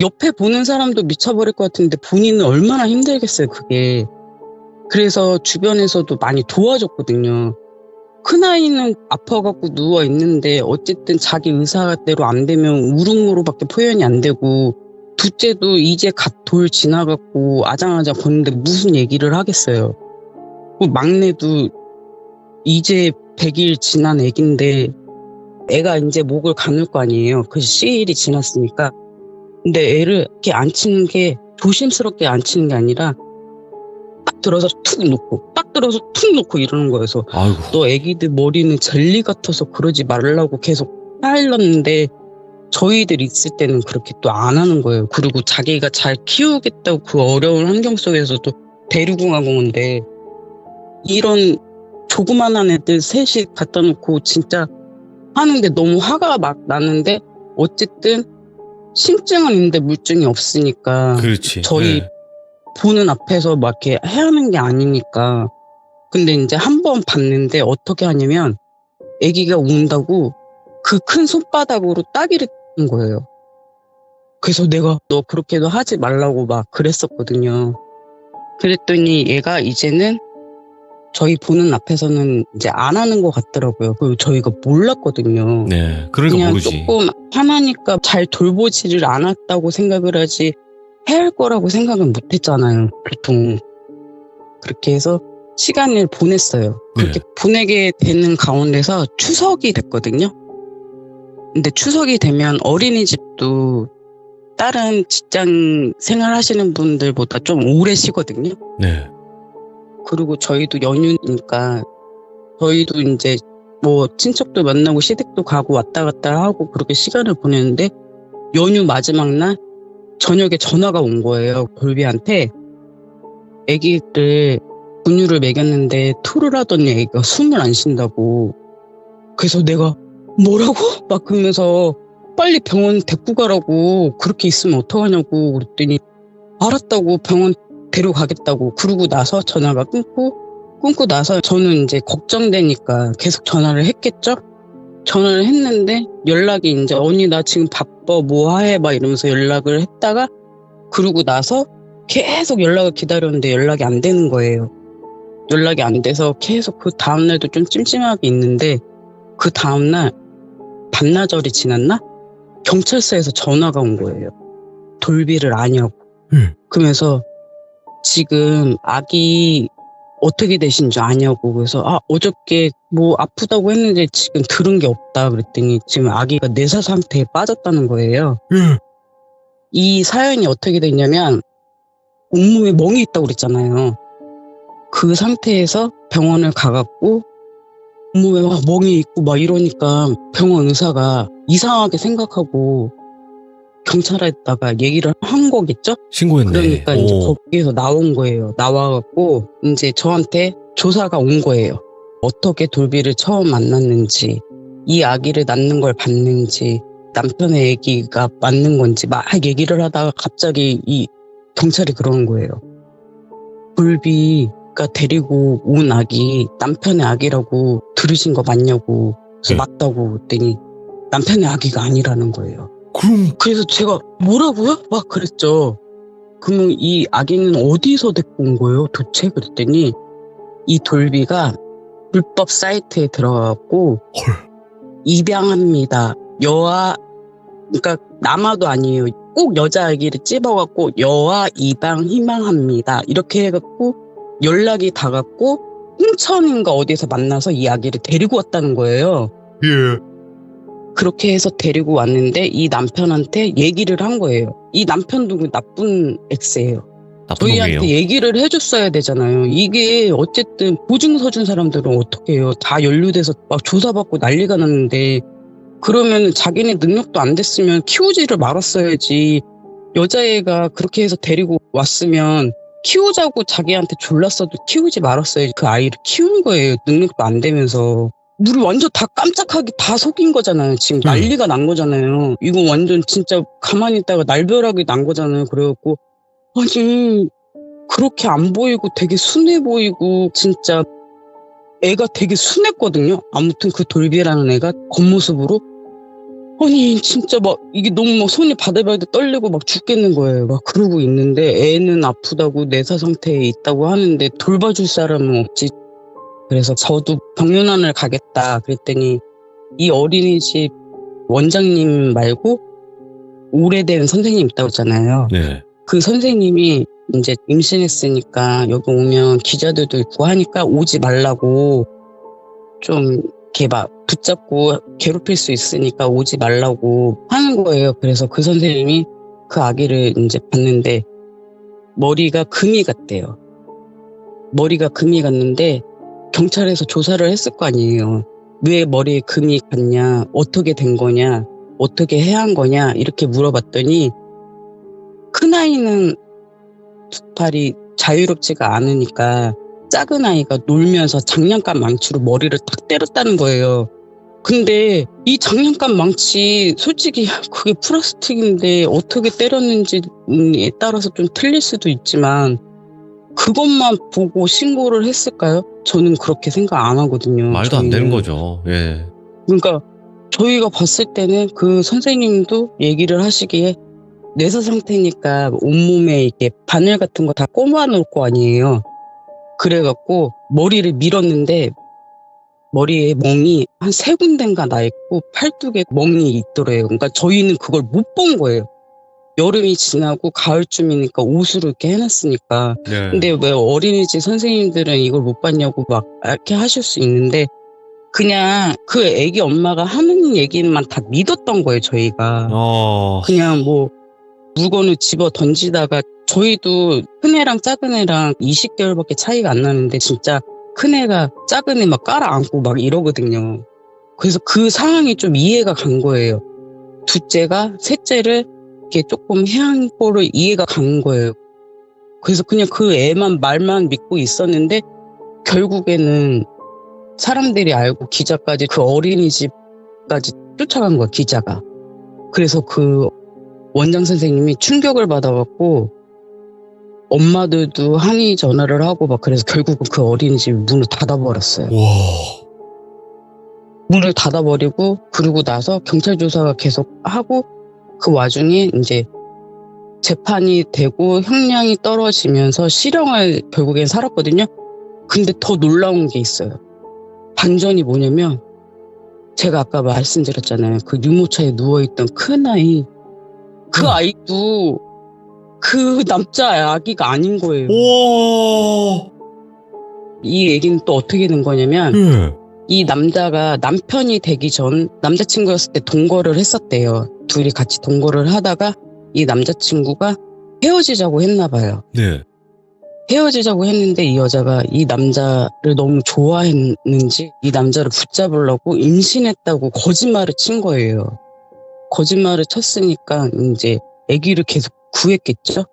옆에 보는 사람도 미쳐버릴 것 같은데 본인은 얼마나 힘들겠어요, 그게. 그래서 주변에서도 많이 도와줬거든요. 큰아이는 아파갖고 누워있는데 어쨌든 자기 의사대로 안 되면 울음으로밖에 표현이 안 되고 둘째도 이제 갓 돌 지나갖고 아장아장 걷는데 무슨 얘기를 하겠어요. 막내도 이제 100일 지난 애기인데 애가 이제 목을 가눌 거 아니에요. 그 시일이 지났으니까. 근데 애를 이렇게 앉히는 게 조심스럽게 앉히는 게 아니라 딱 들어서 툭 놓고 딱 들어서 툭 놓고 이러는 거여서 아이고. 너 애기들 머리는 젤리 같아서 그러지 말라고 계속 하일렀는데 저희들 있을 때는 그렇게 또 안 하는 거예요. 그리고 자기가 잘 키우겠다고 그 어려운 환경 속에서도 데리고 간 건데 이런 조그만한 애들 셋이 갖다 놓고 진짜 하는데 너무 화가 막 나는데 어쨌든 심증은 있는데 물증이 없으니까 그렇지. 저희 네. 보는 앞에서 막 이렇게 해야 하는 게 아니니까. 근데 이제 한 번 봤는데 어떻게 하냐면 아기가 운다고 그 큰 손바닥으로 따기를 한 거예요. 그래서 내가 너 그렇게도 하지 말라고 막 그랬었거든요. 그랬더니 얘가 이제는 저희 보는 앞에서는 이제 안 하는 것 같더라고요. 그리고 저희가 몰랐거든요. 네. 그러니까 그냥 모르지. 조금 화나니까 잘 돌보지를 않았다고 생각을 하지 해야 할 거라고 생각은 못 했잖아요. 보통. 그렇게 해서 시간을 보냈어요. 그렇게 네. 보내게 되는 가운데서 추석이 됐거든요. 근데 추석이 되면 어린이집도 다른 직장 생활하시는 분들보다 좀 오래 쉬거든요. 네. 그리고 저희도 연휴니까 저희도 이제 뭐 친척도 만나고 시댁도 가고 왔다 갔다 하고 그렇게 시간을 보내는데 연휴 마지막 날 저녁에 전화가 온 거예요. 돌비한테 아기를 분유를 먹였는데 토를 하더니 애기가 숨을 안 쉰다고. 그래서 내가 뭐라고? 막 그러면서 빨리 병원 데리고 가라고. 그렇게 있으면 어떡하냐고 그랬더니 알았다고 병원 데려가겠다고. 그러고 나서 전화가 끊고 나서 저는 이제 걱정되니까 계속 전화를 했겠죠? 전화를 했는데 연락이 이제 언니 나 지금 바빠 뭐 해? 막 이러면서 연락을 했다가 그러고 나서 계속 연락을 기다렸는데 연락이 안 되는 거예요. 연락이 안 돼서 계속 그 다음날도 좀 찜찜하게 있는데 그 다음날 반나절이 지났나? 경찰서에서 전화가 온 거예요. 돌비를 아냐고. 그러면서 지금 아기 어떻게 되신 줄 아냐고. 그래서 어저께 뭐 아프다고 했는데 지금 들은 게 없다 그랬더니 지금 아기가 내사 상태에 빠졌다는 거예요. 이 사연이 어떻게 됐냐면 온몸에 멍이 있다고 그랬잖아요. 그 상태에서 병원을 가갖고 온몸에 막 멍이 있고 막 이러니까 병원 의사가 이상하게 생각하고 경찰에다가 얘기를 한 거겠죠? 신고했네. 그러니까 이제 오. 거기에서 나온 거예요. 나와갖고 이제 저한테 조사가 온 거예요. 어떻게 돌비를 처음 만났는지, 이 아기를 낳는 걸 봤는지, 남편의 아기가 맞는 건지 막 얘기를 하다가 갑자기 이 경찰이 그러는 거예요. 돌비가 데리고 온 아기 남편의 아기라고 들으신 거 맞냐고. 그래서 네. 맞다고 그랬더니 남편의 아기가 아니라는 거예요. 그럼 그래서 제가 뭐라고요? 막 그랬죠. 그러면 이 아기는 어디서 데리고 온 거예요? 도대체? 그랬더니 이 돌비가 불법 사이트에 들어가고 입양합니다. 그러니까 남아도 아니에요. 꼭 여자 아기를 찝어갖고 여아 입양 희망합니다. 이렇게 해갖고 연락이 닿았고 홍천인가 어디서 만나서 이 아기를 데리고 왔다는 거예요. 예. 그렇게 해서 데리고 왔는데 이 남편한테 얘기를 한 거예요. 이 남편도 그 나쁜 X예요. 나쁜 저희한테 놈이에요. 얘기를 해줬어야 되잖아요. 이게 어쨌든 보증서 준 사람들은 어떻게 해요? 다 연루돼서 막 조사받고 난리가 났는데 그러면 자기네 능력도 안 됐으면 키우지를 말았어야지. 여자애가 그렇게 해서 데리고 왔으면 키우자고 자기한테 졸랐어도 키우지 말았어야지. 그 아이를 키우는 거예요. 능력도 안 되면서. 우리 완전 다 깜짝하게 다 속인 거잖아요. 지금 난리가 난 거잖아요. 이거 완전 진짜 가만히 있다가 날벼락이 난 거잖아요. 그래갖고 아니 그렇게 안 보이고 되게 순해 보이고 진짜 애가 되게 순했거든요. 아무튼 그 돌비라는 애가 겉모습으로 아니 진짜 막 이게 너무 막 손이 바들바들 떨리고 막 죽겠는 거예요. 막 그러고 있는데 애는 아프다고 내사 상태에 있다고 하는데 돌봐줄 사람은 없지. 그래서 저도 병문안을 가겠다 그랬더니 이 어린이집 원장님 말고 오래된 선생님 있다고 했잖아요. 네. 그 선생님이 이제 임신했으니까 여기 오면 기자들도 있고 하니까 오지 말라고 좀 이렇게 막 붙잡고 괴롭힐 수 있으니까 오지 말라고 하는 거예요. 그래서 그 선생님이 그 아기를 이제 봤는데 머리가 금이 같대요. 머리가 금이 같는데 경찰에서 조사를 했을 거 아니에요. 왜 머리에 금이 갔냐, 어떻게 된 거냐, 어떻게 해야 한 거냐 이렇게 물어봤더니 큰아이는 두 팔이 자유롭지가 않으니까 작은 아이가 놀면서 장난감 망치로 머리를 탁 때렸다는 거예요. 근데 이 장난감 망치 솔직히 그게 플라스틱인데 어떻게 때렸는지에 따라서 좀 틀릴 수도 있지만 그것만 보고 신고를 했을까요? 저는 그렇게 생각 안 하거든요. 말도 안 저희는. 되는 거죠. 예. 그러니까 저희가 봤을 때는 그 선생님도 얘기를 하시기에 뇌사 상태니까 온몸에 이렇게 바늘 같은 거 다 꼽아 놓을 거 아니에요. 그래갖고 머리를 밀었는데 머리에 멍이 한 3군데인가 나 있고 팔뚝에 멍이 있더래요. 그러니까 저희는 그걸 못 본 거예요. 여름이 지나고 가을쯤이니까 옷으로 이렇게 해놨으니까. 네. 근데 왜 어린이집 선생님들은 이걸 못 봤냐고 막 이렇게 하실 수 있는데 그냥 그 애기 엄마가 하는 얘기만 다 믿었던 거예요, 저희가. 그냥 뭐 물건을 집어 던지다가 저희도 큰애랑 작은애랑 20개월밖에 차이가 안 나는데 진짜 큰애가 작은애 막 깔아안고 막 이러거든요. 그래서 그 상황이 좀 이해가 간 거예요. 둘째가 셋째를 이렇게 조금 해한 거를 이해가 간 거예요. 그래서 그냥 그 애만 말만 믿고 있었는데 결국에는 사람들이 알고 기자까지 그 어린이집까지 쫓아간 거야, 기자가. 그래서 그 원장 선생님이 충격을 받아갖고 엄마들도 항의 전화를 하고 막 그래서 결국은 그 어린이집 문을 닫아버렸어요. 와. 문을 닫아버리고 그러고 나서 경찰 조사가 계속 하고 그 와중에 이제 재판이 되고 형량이 떨어지면서 실형을 결국엔 살았거든요. 근데 더 놀라운 게 있어요. 반전이 뭐냐면 제가 아까 말씀드렸잖아요. 그 유모차에 누워있던 큰아이 그 아이도 그 남자 아기가 아닌 거예요. 와. 이 얘기는 또 어떻게 된 거냐면 예. 이 남자가 남편이 되기 전 남자친구였을 때 동거를 했었대요. 둘이 같이 동거를 하다가 이 남자친구가 헤어지자고 했나 봐요. 네. 헤어지자고 했는데 이 여자가 이 남자를 너무 좋아했는지 이 남자를 붙잡으려고 임신했다고 거짓말을 친 거예요. 거짓말을 쳤으니까 이제 아기를 계속 구했겠죠.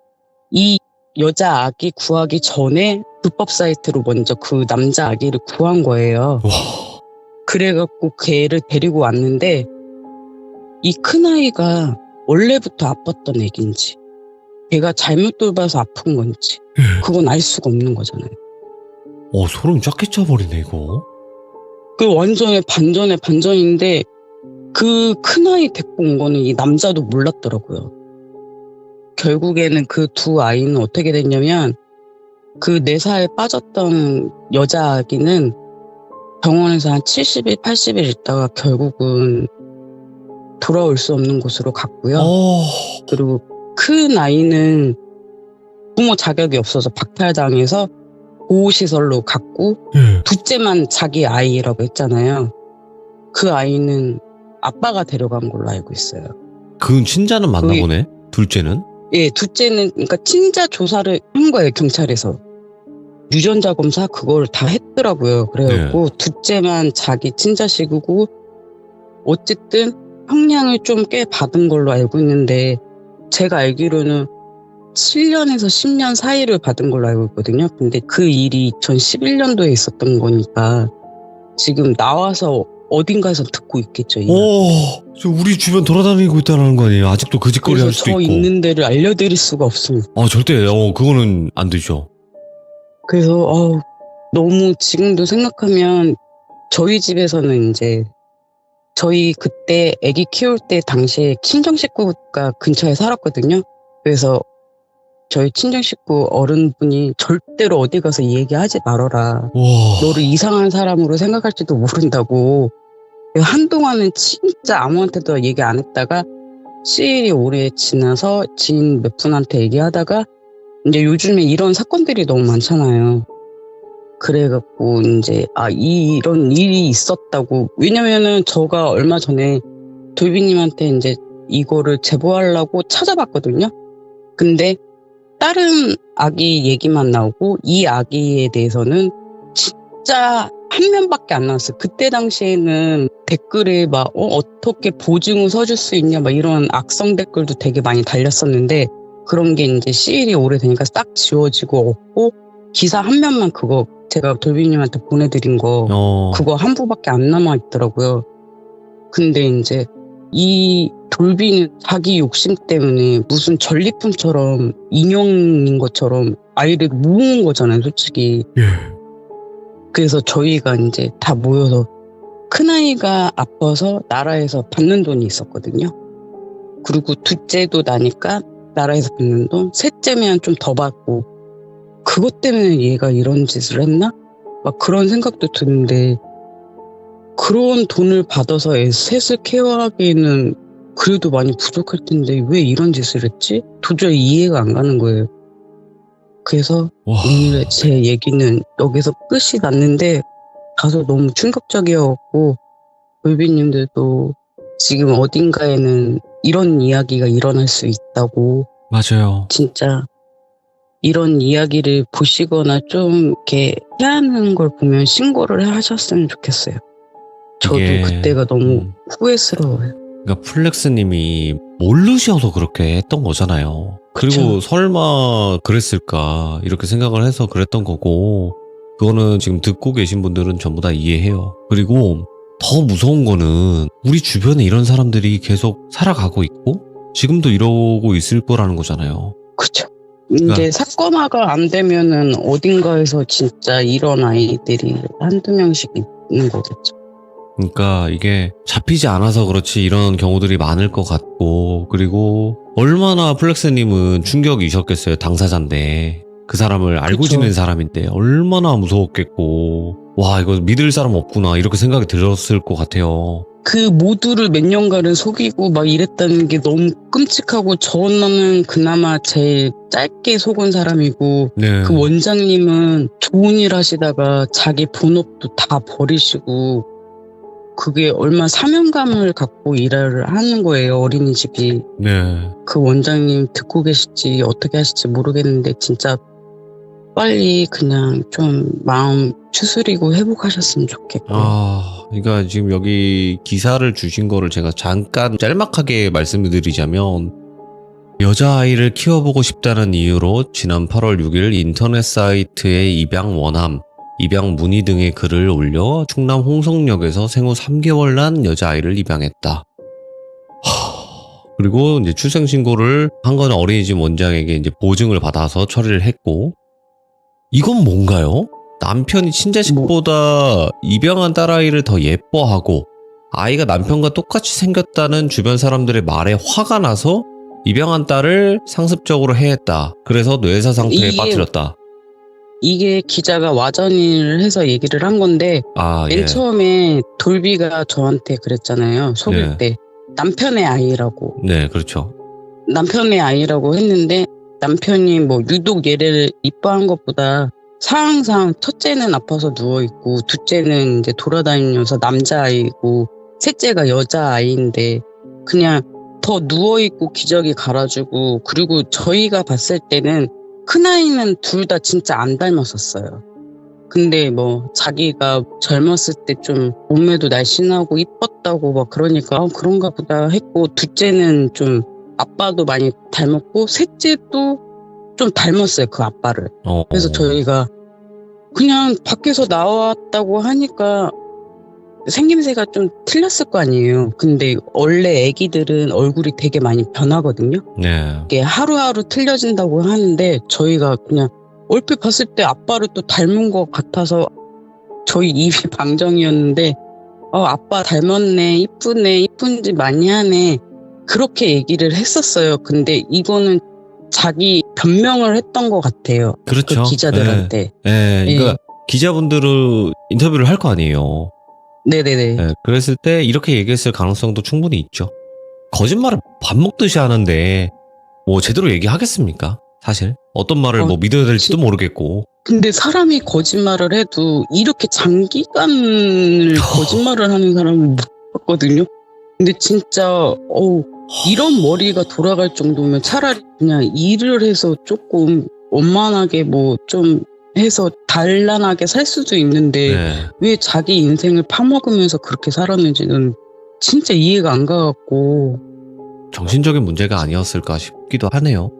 이 여자 아기 구하기 전에 불법 사이트로 먼저 그 남자 아기를 구한 거예요. 와. 그래갖고 그 애를 데리고 왔는데 이 큰아이가 원래부터 아팠던 애기인지 걔가 잘못 돌봐서 아픈 건지 그건 알 수가 없는 거잖아요. 소름 쫙 끼쳐버리네 이거. 그 완전히 반전의 반전인데 그 큰아이 데리고 온 거는 이 남자도 몰랐더라고요. 결국에는 그 두 아이는 어떻게 됐냐면 그 4살에 빠졌던 여자 아기는 병원에서 한 70일, 80일 있다가 결국은 돌아올 수 없는 곳으로 갔고요. 그리고 큰 아이는 부모 자격이 없어서 박탈당해서 보호시설로 갔고 둘째만 자기 아이라고 했잖아요. 그 아이는 아빠가 데려간 걸로 알고 있어요. 그 친자는 맞나 보네. 둘째는? 예, 둘째는 그러니까 친자 조사를 한 거예요, 경찰에서. 유전자 검사 그걸 다 했더라고요. 그래갖고 둘째만 자기 친자식이고 어쨌든 형량을 좀 꽤 받은 걸로 알고 있는데 제가 알기로는 7년에서 10년 사이를 받은 걸로 알고 있거든요. 근데 그 일이 2011년도에 있었던 거니까 지금 나와서 어딘가에서 듣고 있겠죠. 저 우리 주변 돌아다니고 있다는 거 아니에요? 아직도 그 짓거리 할 수도 있고. 그래서 저 있는 데를 알려드릴 수가 없습니다. 절대 그거는 안 되죠. 그래서 너무 지금도 생각하면 저희 집에서는 이제 저희 그때 아기 키울 때 당시에 친정 식구가 근처에 살았거든요. 그래서 저희 친정 식구 어른분이 절대로 어디 가서 이 얘기하지 말아라. 너를 이상한 사람으로 생각할지도 모른다고. 한동안은 진짜 아무한테도 얘기 안 했다가 시일이 오래 지나서 지인 몇 분한테 얘기하다가 이제 요즘에 이런 사건들이 너무 많잖아요. 그래갖고 이제 이런 일이 있었다고. 왜냐면은 저가 얼마 전에 돌비님한테 이제 이거를 제보하려고 찾아봤거든요. 근데 다른 아기 얘기만 나오고 이 아기에 대해서는 진짜 한 면밖에 안 나왔어요. 그때 당시에는 댓글에 막 어떻게 보증을 서줄 수 있냐 막 이런 악성 댓글도 되게 많이 달렸었는데, 그런 게 이제 시일이 오래되니까 싹 지워지고 없고, 기사 한 면만 그거 제가 돌비님한테 보내드린 거 그거 한 부밖에 안 남아 있더라고요. 근데 이제 이 돌비는 자기 욕심 때문에 무슨 전리품처럼 인형인 것처럼 아이를 모은 거잖아요, 솔직히. 그래서 저희가 이제 다 모여서 큰아이가 아파서 나라에서 받는 돈이 있었거든요. 그리고 둘째도 나니까 나라에서 받는 돈, 셋째면 좀 더 받고, 그것 때문에 얘가 이런 짓을 했나? 막 그런 생각도 드는데, 그런 돈을 받아서 셋을 케어하기에는 그래도 많이 부족할 텐데 왜 이런 짓을 했지? 도저히 이해가 안 가는 거예요. 그래서 오늘 제 얘기는 여기서 끝이 났는데, 가서 너무 충격적이었고, 돌비님들도 지금 어딘가에는 이런 이야기가 일어날 수 있다고, 맞아요. 진짜 이런 이야기를 보시거나 좀 이렇게 해하는 걸 보면 신고를 하셨으면 좋겠어요. 저도 이게, 그때가 너무 후회스러워요. 그러니까 플렉스님이 모르셔서 그렇게 했던 거잖아요. 그리고 그쵸. 설마 그랬을까 이렇게 생각을 해서 그랬던 거고, 그거는 지금 듣고 계신 분들은 전부 다 이해해요. 그리고 더 무서운 거는 우리 주변에 이런 사람들이 계속 살아가고 있고 지금도 이러고 있을 거라는 거잖아요. 그쵸. 이제 그러니까- 사건화가 안 되면은 어딘가에서 진짜 이런 아이들이 한두 명씩 있는 거겠죠. 그러니까 이게 잡히지 않아서 그렇지 이런 경우들이 많을 것 같고, 그리고 얼마나 플렉스님은 충격이셨겠어요. 당사자인데, 그 사람을 알고 그쵸. 지낸 사람인데 얼마나 무서웠겠고, 와 이거 믿을 사람 없구나 이렇게 생각이 들었을 것 같아요. 그 모두를 몇 년간을 속이고 막 이랬다는 게 너무 끔찍하고, 저는 그나마 제일 짧게 속은 사람이고, 네. 그 원장님은 좋은 일 하시다가 자기 본업도 다 버리시고, 그게 얼마 사명감을 갖고 일을 하는 거예요, 어린이집이. 네. 그 원장님 듣고 계실지 어떻게 하실지 모르겠는데, 진짜 빨리 그냥 좀 마음 추스리고 회복하셨으면 좋겠고. 그러니까 지금 여기 기사를 주신 거를 제가 잠깐 짤막하게 말씀을 드리자면, 여자아이를 키워보고 싶다는 이유로 지난 8월 6일 인터넷 사이트에 입양 원함, 입양 문의 등의 글을 올려 충남 홍성역에서 생후 3개월 난 여자아이를 입양했다. 그리고 이제 출생신고를 한 건 어린이집 원장에게 이제 보증을 받아서 처리를 했고, 이건 뭔가요? 남편이 친자식보다 입양한 딸아이를 더 예뻐하고 아이가 남편과 똑같이 생겼다는 주변 사람들의 말에 화가 나서 입양한 딸을 상습적으로 해했다. 그래서 뇌사 상태에 이게- 빠뜨렸다. 이게 기자가 와전을 해서 얘기를 한 건데, 맨 예. 처음에 돌비가 저한테 그랬잖아요, 속일 네. 때. 남편의 아이라고. 네, 그렇죠. 남편의 아이라고 했는데, 남편이 뭐 유독 얘를 이뻐한 것보다 상황상 첫째는 아파서 누워있고, 둘째는 이제 돌아다니면서 남자아이고, 셋째가 여자아이인데, 그냥 더 누워있고 기저귀 갈아주고, 그리고 저희가 봤을 때는 큰아이는 둘 다 진짜 안 닮았었어요. 근데 뭐 자기가 젊었을 때 좀 몸매도 날씬하고 이뻤다고 막 그러니까 그런가 보다 했고, 둘째는 좀 아빠도 많이 닮았고, 셋째도 좀 닮았어요, 그 아빠를. 그래서 저희가 그냥 밖에서 나왔다고 하니까 생김새가 좀 틀렸을 거 아니에요. 근데 원래 애기들은 얼굴이 되게 많이 변하거든요. 네. 이게 하루하루 틀려진다고 하는데, 저희가 그냥 얼핏 봤을 때 아빠를 또 닮은 것 같아서 저희 입이 방정이었는데, 아빠 닮았네, 이쁘네, 이쁜 짓 많이 하네, 그렇게 얘기를 했었어요. 근데 이거는 자기 변명을 했던 것 같아요. 그렇죠. 그 기자들한테. 그러니까 기자분들은 인터뷰를 할 거 아니에요. 네네네. 네, 그랬을 때 이렇게 얘기했을 가능성도 충분히 있죠. 거짓말을 밥 먹듯이 하는데 뭐 제대로 얘기하겠습니까? 사실 어떤 말을 뭐 믿어야 될지도 모르겠고. 근데 사람이 거짓말을 해도 이렇게 장기간을 거짓말을 하는 사람은 못 봤거든요. 근데 진짜 이런 머리가 돌아갈 정도면 차라리 그냥 일을 해서 조금 원만하게 뭐 좀 해서 단란하게 살 수도 있는데 네. 왜 자기 인생을 파먹으면서 그렇게 살았는지는 진짜 이해가 안 가갖고 정신적인 문제가 아니었을까 싶기도 하네요.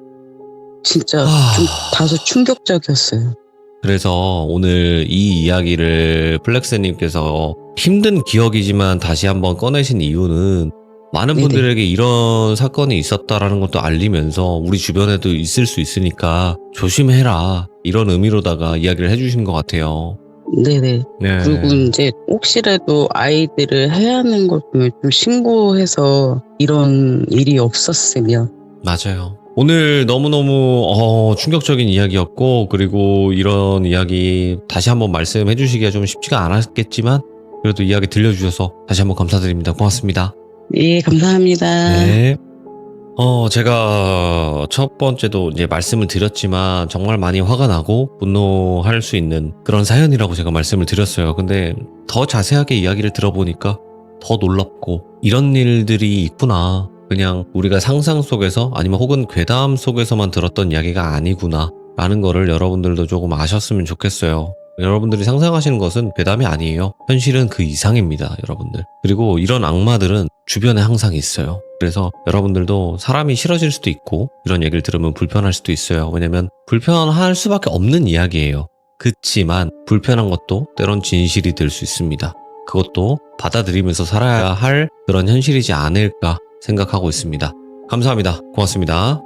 진짜 아. 좀 다소 충격적이었어요. 그래서 오늘 이 이야기를 플렉스님께서 힘든 기억이지만 다시 한번 꺼내신 이유는 많은 네네. 분들에게 이런 사건이 있었다라는 것도 알리면서 우리 주변에도 있을 수 있으니까 조심해라 이런 의미로다가 이야기를 해주신 것 같아요. 네네. 네. 그리고 이제 혹시라도 아이들을 해야 하는 걸 보면 좀 신고해서 이런 일이 없었으면. 맞아요. 오늘 너무너무 충격적인 이야기였고, 그리고 이런 이야기 다시 한번 말씀해 주시기가 좀 쉽지가 않았겠지만 그래도 이야기 들려주셔서 다시 한번 감사드립니다. 고맙습니다. 예, 감사합니다. 네. 제가 첫 번째도 이제 말씀을 드렸지만 정말 많이 화가 나고 분노할 수 있는 그런 사연이라고 제가 말씀을 드렸어요. 근데 더 자세하게 이야기를 들어보니까 더 놀랍고 이런 일들이 있구나. 그냥 우리가 상상 속에서 아니면 혹은 괴담 속에서만 들었던 이야기가 아니구나 라는 거를 여러분들도 조금 아셨으면 좋겠어요. 여러분들이 상상하시는 것은 괴담이 아니에요. 현실은 그 이상입니다, 여러분들. 그리고 이런 악마들은 주변에 항상 있어요. 그래서 여러분들도 사람이 싫어질 수도 있고 이런 얘기를 들으면 불편할 수도 있어요. 왜냐면 불편할 수밖에 없는 이야기예요. 그치만 불편한 것도 때론 진실이 될 수 있습니다. 그것도 받아들이면서 살아야 할 그런 현실이지 않을까 생각하고 있습니다. 감사합니다. 고맙습니다.